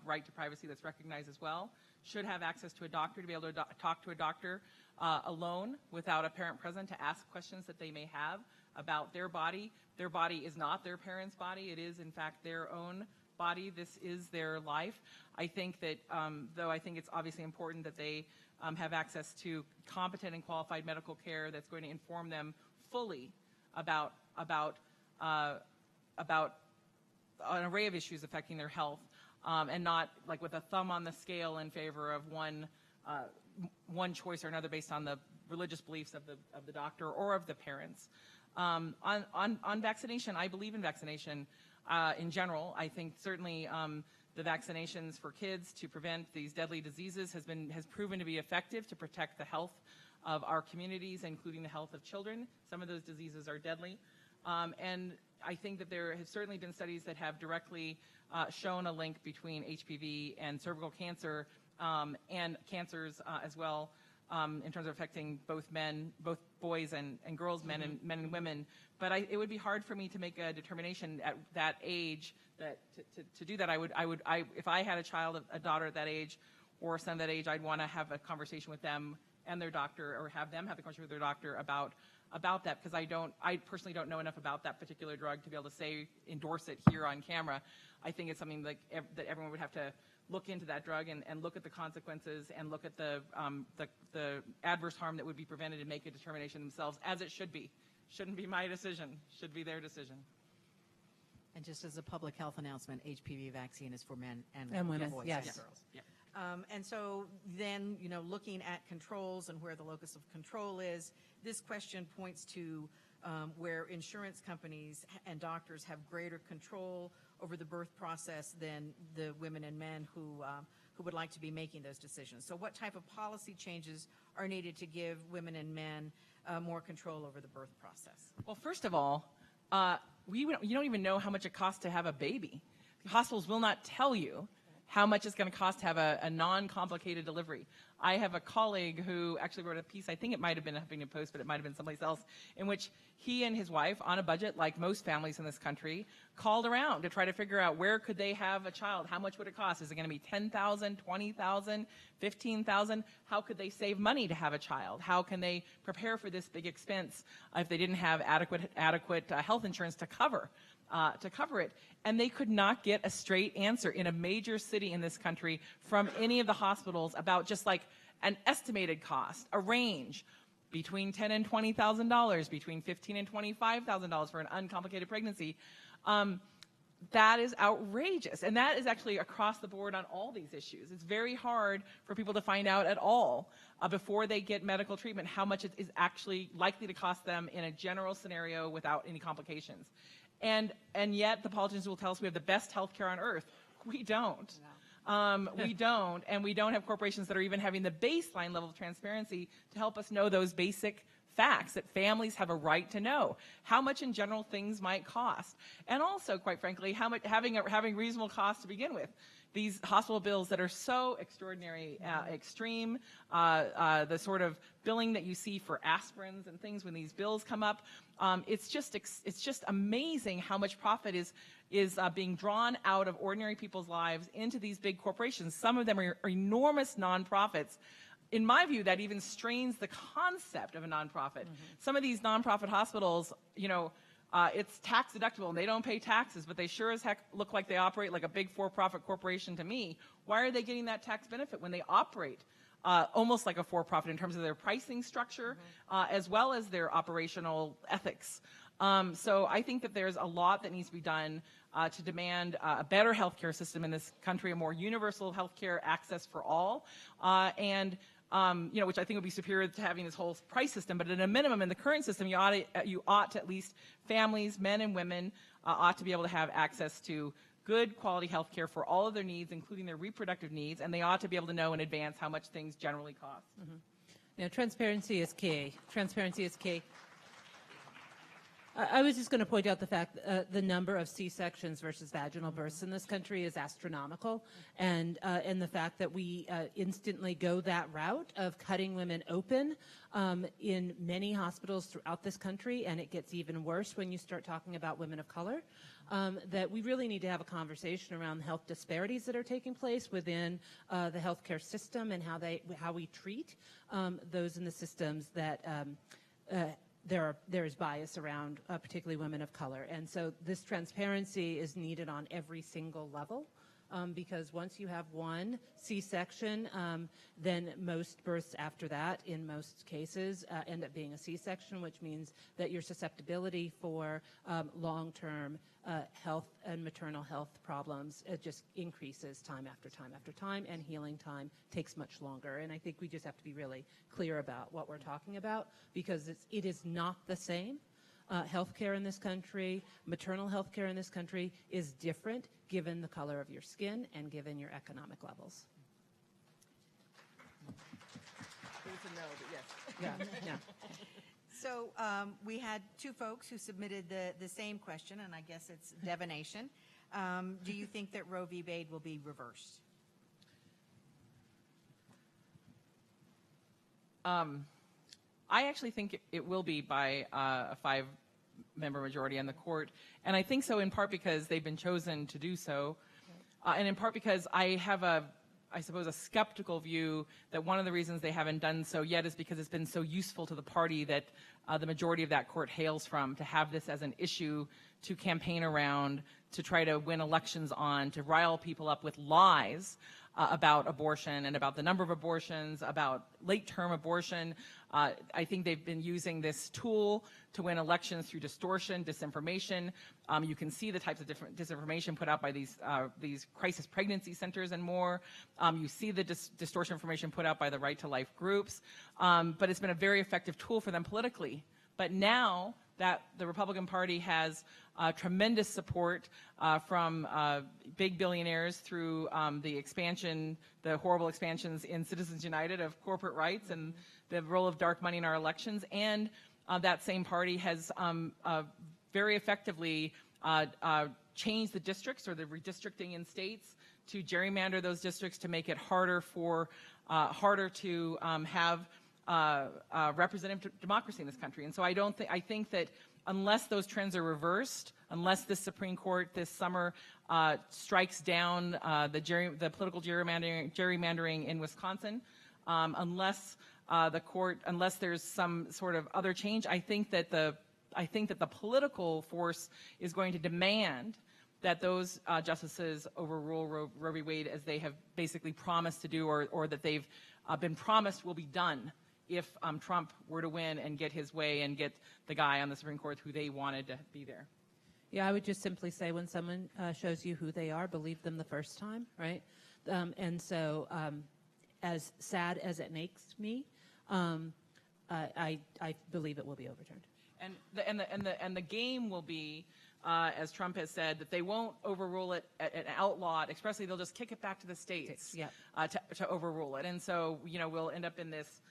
right to privacy that's recognized as well, should have access to a doctor, to be able to talk to a doctor alone without a parent present, to ask questions that they may have about their body. Their body is not their parent's body. It is, in fact, their own body. This is their life. I think that, though I think it's obviously important that they have access to competent and qualified medical care that's going to inform them fully about an array of issues affecting their health, and not like with a thumb on the scale in favor of one choice or another based on the religious beliefs of the doctor or of the parents. On vaccination, I believe in vaccination in general. I think certainly the vaccinations for kids to prevent these deadly diseases has proven to be effective to protect the health of our communities, including the health of children. Some of those diseases are deadly. And I think that there have certainly been studies that have directly shown a link between HPV and cervical cancer and cancers as well, in terms of affecting both boys and girls, men and women. But it would be hard for me to make a determination at that age to do that. If I had a daughter at that age or a son at that age, I'd want to have a conversation with them and their doctor, or have them have a conversation with their doctor about that, because I personally don't know enough about that particular drug to be able to endorse it here on camera. I think it's something that everyone would have to look into that drug and look at the consequences and look at the adverse harm that would be prevented and make a determination themselves, as it should be. Shouldn't be my decision. Should be their decision. And just as a public health announcement, HPV vaccine is for men and women, boys yes. and girls. Yeah. And so then, looking at controls and where the locus of control is, this question points to where insurance companies and doctors have greater control over the birth process than the women and men who would like to be making those decisions. So what type of policy changes are needed to give women and men more control over the birth process? Well, first of all, you don't even know how much it costs to have a baby. The hospitals will not tell you how much it's going to cost to have a non-complicated delivery. I have a colleague who actually wrote a piece, I think it might have been a Huffington Post, but it might have been someplace else, in which he and his wife, on a budget like most families in this country, called around to try to figure out where could they have a child, how much would it cost? Is it going to be $10,000, $20,000, $15,000? How could they save money to have a child? How can they prepare for this big expense if they didn't have adequate health insurance to cover it? And they could not get a straight answer in a major city in this country from any of the hospitals about just like an estimated cost, a range between $10,000 and $20,000, between $15,000 and $25,000 for an uncomplicated pregnancy. That is outrageous. And that is actually across the board on all these issues. It's very hard for people to find out at all before they get medical treatment how much it is actually likely to cost them in a general scenario without any complications. And yet the politicians will tell us we have the best health care on earth. We don't. No. We don't, and we don't have corporations that are even having the baseline level of transparency to help us know those basic facts that families have a right to know, how much in general things might cost, and also, quite frankly, how much having reasonable cost to begin with. These hospital bills that are so extraordinary, extreme, the sort of billing that you see for aspirins and things when these bills come up, it's just amazing how much profit is being drawn out of ordinary people's lives into these big corporations. Some of them are enormous nonprofits. In my view, that even strains the concept of a nonprofit. Some of these nonprofit hospitals, it's tax deductible and they don't pay taxes, but they sure as heck look like they operate like a big for-profit corporation to me. Why are they getting that tax benefit when they operate almost like a for-profit in terms of their pricing structure, as well as their operational ethics? So I think that there's a lot that needs to be done to demand a better healthcare system in this country, a more universal healthcare access for all, which I think would be superior to having this whole price system. But at a minimum, in the current system, you ought to at least families, men and women, ought to be able to have access to good quality health care for all of their needs, including their reproductive needs, and they ought to be able to know in advance how much things generally cost. Transparency is key. Transparency is key. I was just going to point out the fact that the number of C-sections versus vaginal births in this country is astronomical, and the fact that we instantly go that route of cutting women open in many hospitals throughout this country, and it gets even worse when you start talking about women of color, that we really need to have a conversation around the health disparities that are taking place within the healthcare system and how we treat those in the systems that there is bias around particularly women of color. And so this transparency is needed on every single level, because once you have one C-section, then most births after that, in most cases, end up being a C-section, which means that your susceptibility for long-term health and maternal health problems just increases time after time after time, and healing time takes much longer. And I think we just have to be really clear about what we're talking about, because it is not the same. Healthcare in this country, maternal health care in this country is different given the color of your skin and given your economic levels. Yeah. So we had two folks who submitted the same question, and I guess it's divination. Do you think that Roe v. Bade will be reversed? I actually think it will be by a 5-member majority in the court, and I think so in part because they've been chosen to do so, and in part because I have I suppose a skeptical view that one of the reasons they haven't done so yet is because it's been so useful to the party that the majority of that court hails from, to have this as an issue to campaign around, to try to win elections on, to rile people up with lies about abortion and about the number of abortions, about late-term abortion. I think they've been using this tool to win elections through distortion, disinformation. You can see the types of different disinformation put out by these crisis pregnancy centers and more. You see the distortion information put out by the Right to Life groups. But it's been a very effective tool for them politically. But now that the Republican Party has tremendous support from big billionaires through the horrible expansions in Citizens United of corporate rights and the role of dark money in our elections, and that same party has very effectively changed the districts, or the redistricting in states, to gerrymander those districts to make it harder to have representative democracy in this country. And so I think that unless those trends are reversed, unless the Supreme Court this summer strikes down the political gerrymandering in Wisconsin, unless there's some sort of other change, I think that the political force is going to demand that those justices overrule Roe v. Wade, as they have basically promised to do, or that they've been promised will be done if Trump were to win and get his way and get the guy on the Supreme Court who they wanted to be there. Yeah, I would just simply say, when someone shows you who they are, believe them the first time, right? And so, as sad as it makes me, I believe it will be overturned. And the game will be, as Trump has said, that they won't overrule it and outlaw it expressly. They'll just kick it back to the states to overrule it. And so, we'll end up in this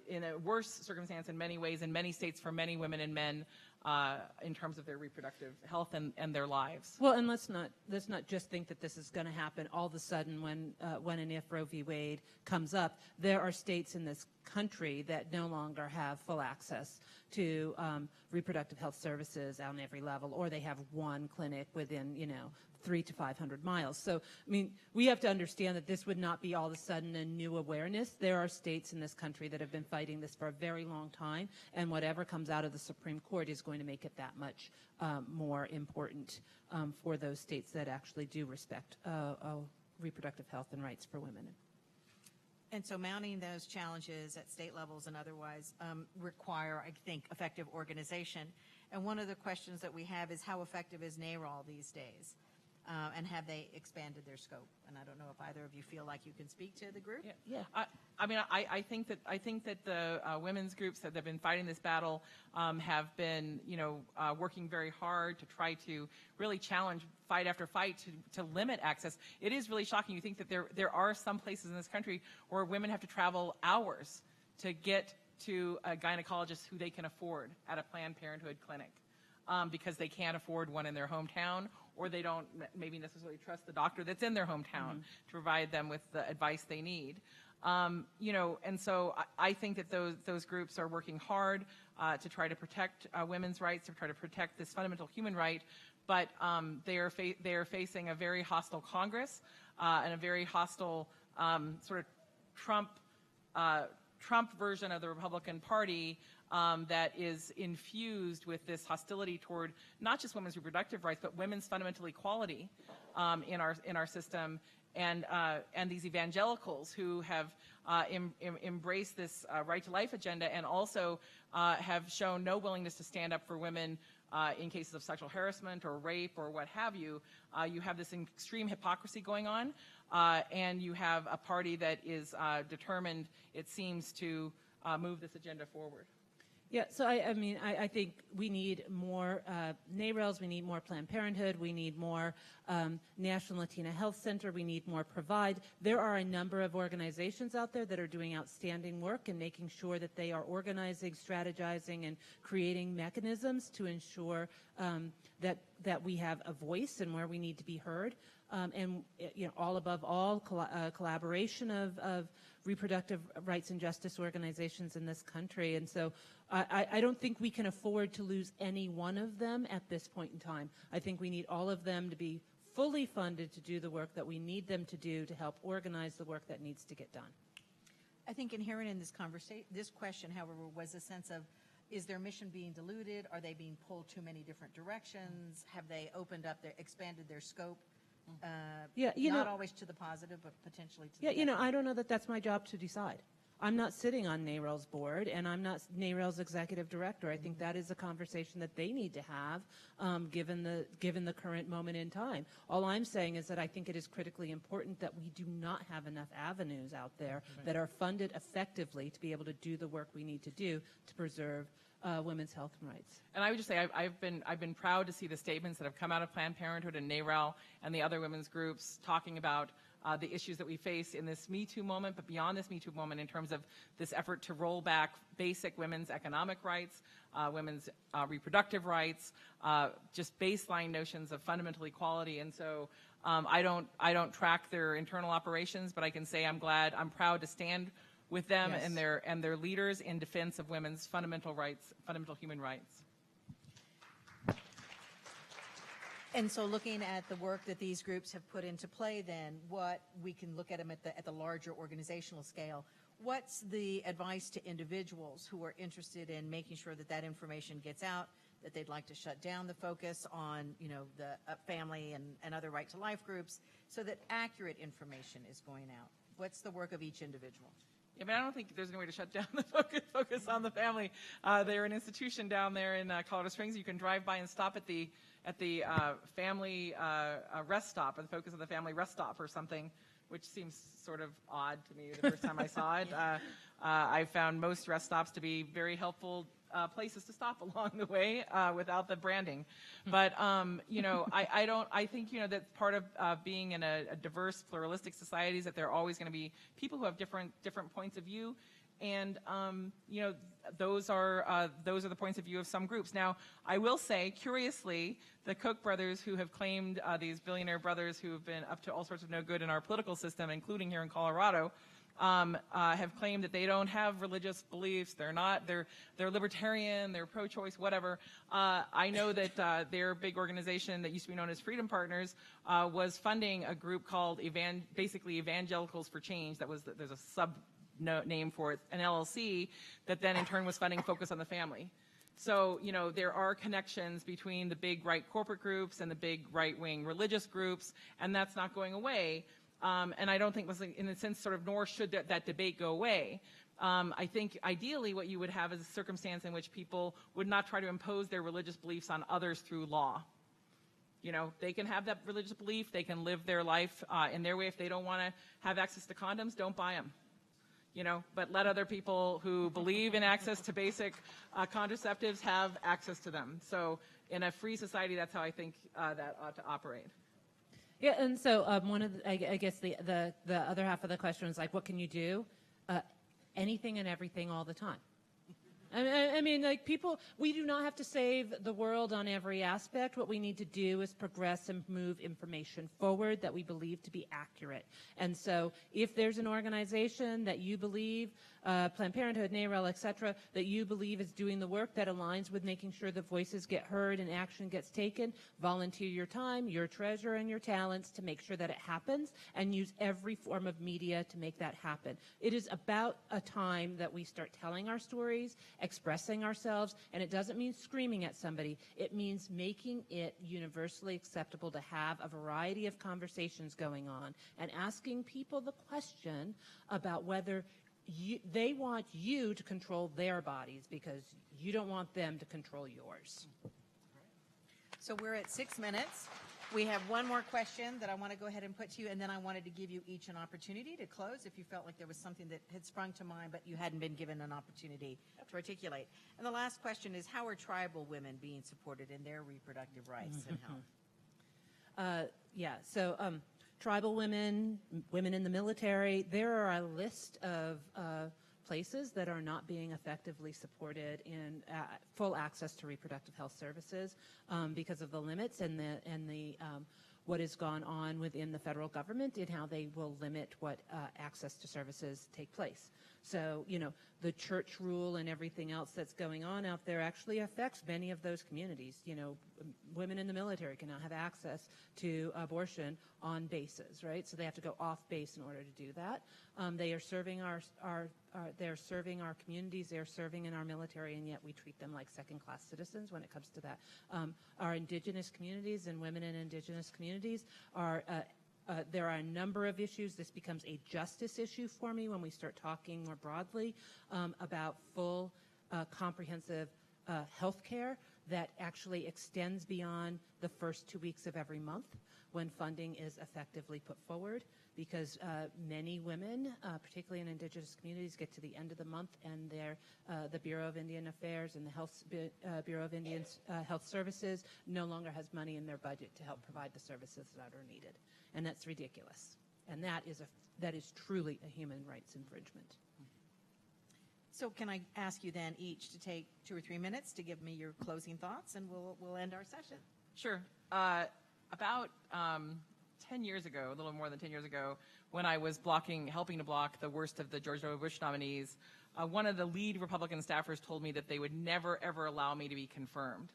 in a worse circumstance in many ways in many states for many women and men in terms of their reproductive health and their lives. Well, and let's not just think that this is going to happen all of a sudden when and if Roe v. Wade comes up. There are states in this country that no longer have full access to reproductive health services on every level, or they have one clinic within, 300 to 500 miles. So, I mean, we have to understand that this would not be all of a sudden a new awareness. There are states in this country that have been fighting this for a very long time, and whatever comes out of the Supreme Court is going to make it that much more important for those states that actually do respect reproductive health and rights for women. And so mounting those challenges at state levels and otherwise require, I think, effective organization. And one of the questions that we have is how effective is NARAL these days? And have they expanded their scope? And I don't know if either of you feel like you can speak to the group. Yeah. I think that the women's groups that have been fighting this battle have been, working very hard to try to really challenge fight after fight to limit access. It is really shocking. You think that there are some places in this country where women have to travel hours to get to a gynecologist who they can afford at a Planned Parenthood clinic because they can't afford one in their hometown, or they don't maybe necessarily trust the doctor that's in their hometown to provide them with the advice they need. And so I think that those groups are working hard to try to protect women's rights, to try to protect this fundamental human right, but they are facing a very hostile Congress and a very hostile sort of Trump version of the Republican Party that is infused with this hostility toward not just women's reproductive rights, but women's fundamental equality in our system, and these evangelicals who have embraced this right to life agenda and also have shown no willingness to stand up for women in cases of sexual harassment or rape or what have you. You have this extreme hypocrisy going on, and you have a party that is determined, it seems, to move this agenda forward. Yeah, so I think we need more NARALs, we need more Planned Parenthood, we need more National Latina Health Center, we need more Provide. There are a number of organizations out there that are doing outstanding work and making sure that they are organizing, strategizing, and creating mechanisms to ensure that we have a voice and where we need to be heard. And all above all, collaboration of reproductive rights and justice organizations in this country. And so I don't think we can afford to lose any one of them at this point in time. I think we need all of them to be fully funded to do the work that we need them to do to help organize the work that needs to get done. I think inherent in this this question, however, was a sense of, is their mission being diluted? Are they being pulled too many different directions? Have they expanded their scope? Not always to the positive, but potentially to the negative. I don't know that that's my job to decide. I'm not sitting on NARAL's board, and I'm not NARAL's executive director. I think that is a conversation that they need to have, given the current moment in time. All I'm saying is that I think it is critically important that we do not have enough avenues out there that are funded effectively to be able to do the work we need to do to preserve women's health and rights. And I would just say I've been proud to see the statements that have come out of Planned Parenthood and NARAL and the other women's groups talking about the issues that we face in this Me Too moment, but beyond this Me Too moment in terms of this effort to roll back basic women's economic rights, women's reproductive rights, just baseline notions of fundamental equality. And so I don't track their internal operations, but I can say I'm proud to stand with them and their leaders in defense of women's fundamental rights, fundamental human rights. And so looking at the work that these groups have put into play, then what we can look at them at the larger organizational scale. What's the advice to individuals who are interested in making sure that information gets out, that they'd like to shut down the focus on, the family and other right to life groups, so that accurate information is going out? What's the work of each individual? Yeah, but I don't think there's no way to shut down the focus on the family. They're an institution down there in Colorado Springs. You can drive by and stop at the family rest stop, or the focus of the family rest stop or something, which seems sort of odd to me the first time I saw it. I found most rest stops to be very helpful places to stop along the way without the branding. But, I think, that's part of being in a diverse, pluralistic society, is that there are always going to be people who have different points of view. And, those are the points of view of some groups. Now, I will say, curiously, the Koch brothers, who have claimed these billionaire brothers who have been up to all sorts of no good in our political system, including here in Colorado, have claimed that they don't have religious beliefs. They're libertarian, they're pro-choice, whatever. I know that their big organization that used to be known as Freedom Partners was funding a group called basically Evangelicals for Change. There's a sub name for it, an LLC, that then in turn was funding Focus on the Family. So, there are connections between the big right corporate groups and the big right-wing religious groups, and that's not going away. And I don't think, in a sense, nor should that debate go away. I think ideally what you would have is a circumstance in which people would not try to impose their religious beliefs on others through law. They can have that religious belief, they can live their life in their way. If they don't want to have access to condoms, don't buy them. But let other people who believe in access to basic contraceptives have access to them. So in a free society, that's how I think that ought to operate. Yeah, and so one of I guess the other half of the question is what can you do? Anything and everything all the time. I mean, people, we do not have to save the world on every aspect. What we need to do is progress and move information forward that we believe to be accurate. And so if there's an organization that you believe, Planned Parenthood, NARAL, et cetera, that you believe is doing the work that aligns with making sure the voices get heard and action gets taken, volunteer your time, your treasure, and your talents to make sure that it happens, and use every form of media to make that happen. It is about a time that we start telling our stories, expressing ourselves, and it doesn't mean screaming at somebody. It means making it universally acceptable to have a variety of conversations going on and asking people the question about whether they want you to control their bodies because you don't want them to control yours. So we're at 6 minutes. We have one more question that I want to go ahead and put to you, and then I wanted to give you each an opportunity to close if you felt like there was something that had sprung to mind but you hadn't been given an opportunity to articulate. And the last question is, how are tribal women being supported in their reproductive rights and health? Tribal women, women in the military, there are a list of places that are not being effectively supported in full access to reproductive health services because of the limits and the what has gone on within the federal government and how they will limit what access to services take place. So, the church rule and everything else that's going on out there actually affects many of those communities. Women in the military cannot have access to abortion on bases, right? So they have to go off base in order to do that. They are serving they're serving our communities, they're serving in our military, and yet we treat them like second-class citizens when it comes to that. Our indigenous communities and women in indigenous communities are there are a number of issues. This becomes a justice issue for me when we start talking more broadly about full, comprehensive health care that actually extends beyond the first 2 weeks of every month when funding is effectively put forward, because many women, particularly in indigenous communities, get to the end of the month and the Bureau of Indian Affairs and the Bureau of Indian Health Services no longer has money in their budget to help provide the services that are needed. And that's ridiculous. And that is truly a human rights infringement. So can I ask you then each to take 2 or 3 minutes to give me your closing thoughts, and we'll end our session. Sure. About 10 years ago, a little more than 10 years ago, when I was helping to block the worst of the George W. Bush nominees, one of the lead Republican staffers told me that they would never, ever allow me to be confirmed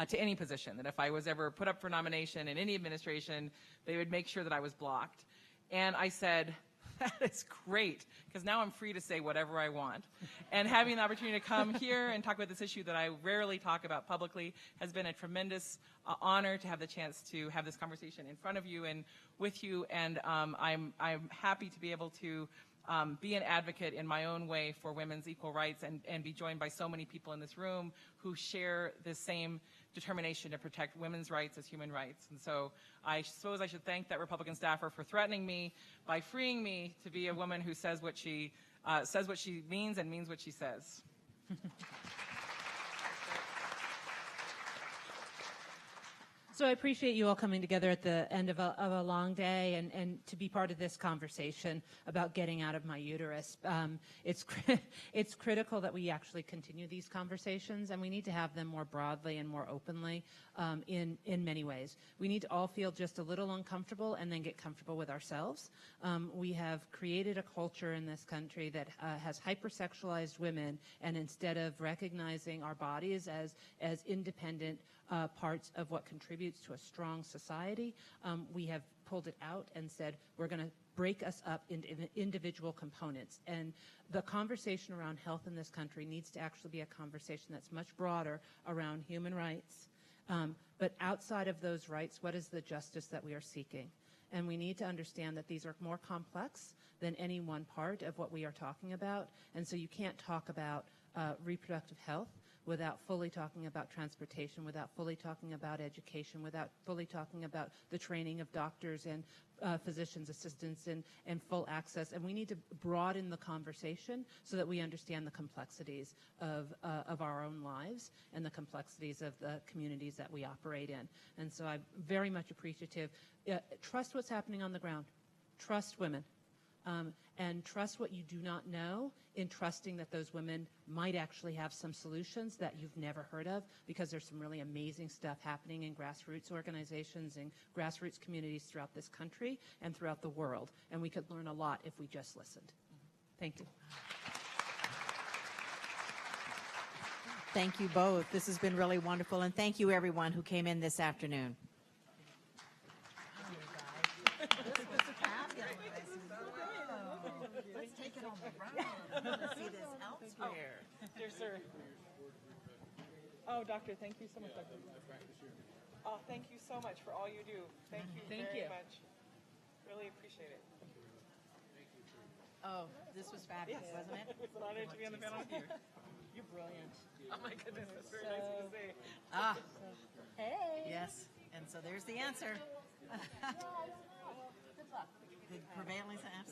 to any position, that if I was ever put up for nomination in any administration, they would make sure that I was blocked. And I said, that is great, because now I'm free to say whatever I want. And having the opportunity to come here and talk about this issue that I rarely talk about publicly has been a tremendous honor to have the chance to have this conversation in front of you and with you. And I'm happy to be able to be an advocate in my own way for women's equal rights and be joined by so many people in this room who share the same determination to protect women's rights as human rights. And so I suppose I should thank that Republican staffer for threatening me by freeing me to be a woman who says what she means and means what she says. So I appreciate you all coming together at the end of a long day and to be part of this conversation about getting out of my uterus. It's critical that we actually continue these conversations, and we need to have them more broadly and more openly in many ways. We need to all feel just a little uncomfortable and then get comfortable with ourselves. We have created a culture in this country that has hypersexualized women, and instead of recognizing our bodies as independent parts of what contributes to a strong society, we have pulled it out and said we're going to break us up into individual components. And the conversation around health in this country needs to actually be a conversation that's much broader around human rights. But outside of those rights, what is the justice that we are seeking? And we need to understand that these are more complex than any one part of what we are talking about. And so you can't talk about reproductive health without fully talking about transportation, without fully talking about education, without fully talking about the training of doctors and physicians' assistants and full access. And we need to broaden the conversation so that we understand the complexities of our own lives and the complexities of the communities that we operate in. And so I'm very much appreciative. Trust what's happening on the ground. Trust women. And trust what you do not know in trusting that those women might actually have some solutions that you've never heard of, because there's some really amazing stuff happening in grassroots organizations and grassroots communities throughout this country and throughout the world. And we could learn a lot if we just listened. Thank you. Thank you both. This has been really wonderful. And thank you, everyone who came in this afternoon. See this elsewhere. Dear sir. Oh, doctor, thank you so much, doctor. Oh, thank you so much for all you do. Thank you very much. Really appreciate it. Oh, this was fabulous, wasn't it? It's an honor to be on the panel with you. You're brilliant. Oh my goodness, that's very nice of you to say. Ah, Hey. yes. And so there's the answer. Good luck. The prevailing answer.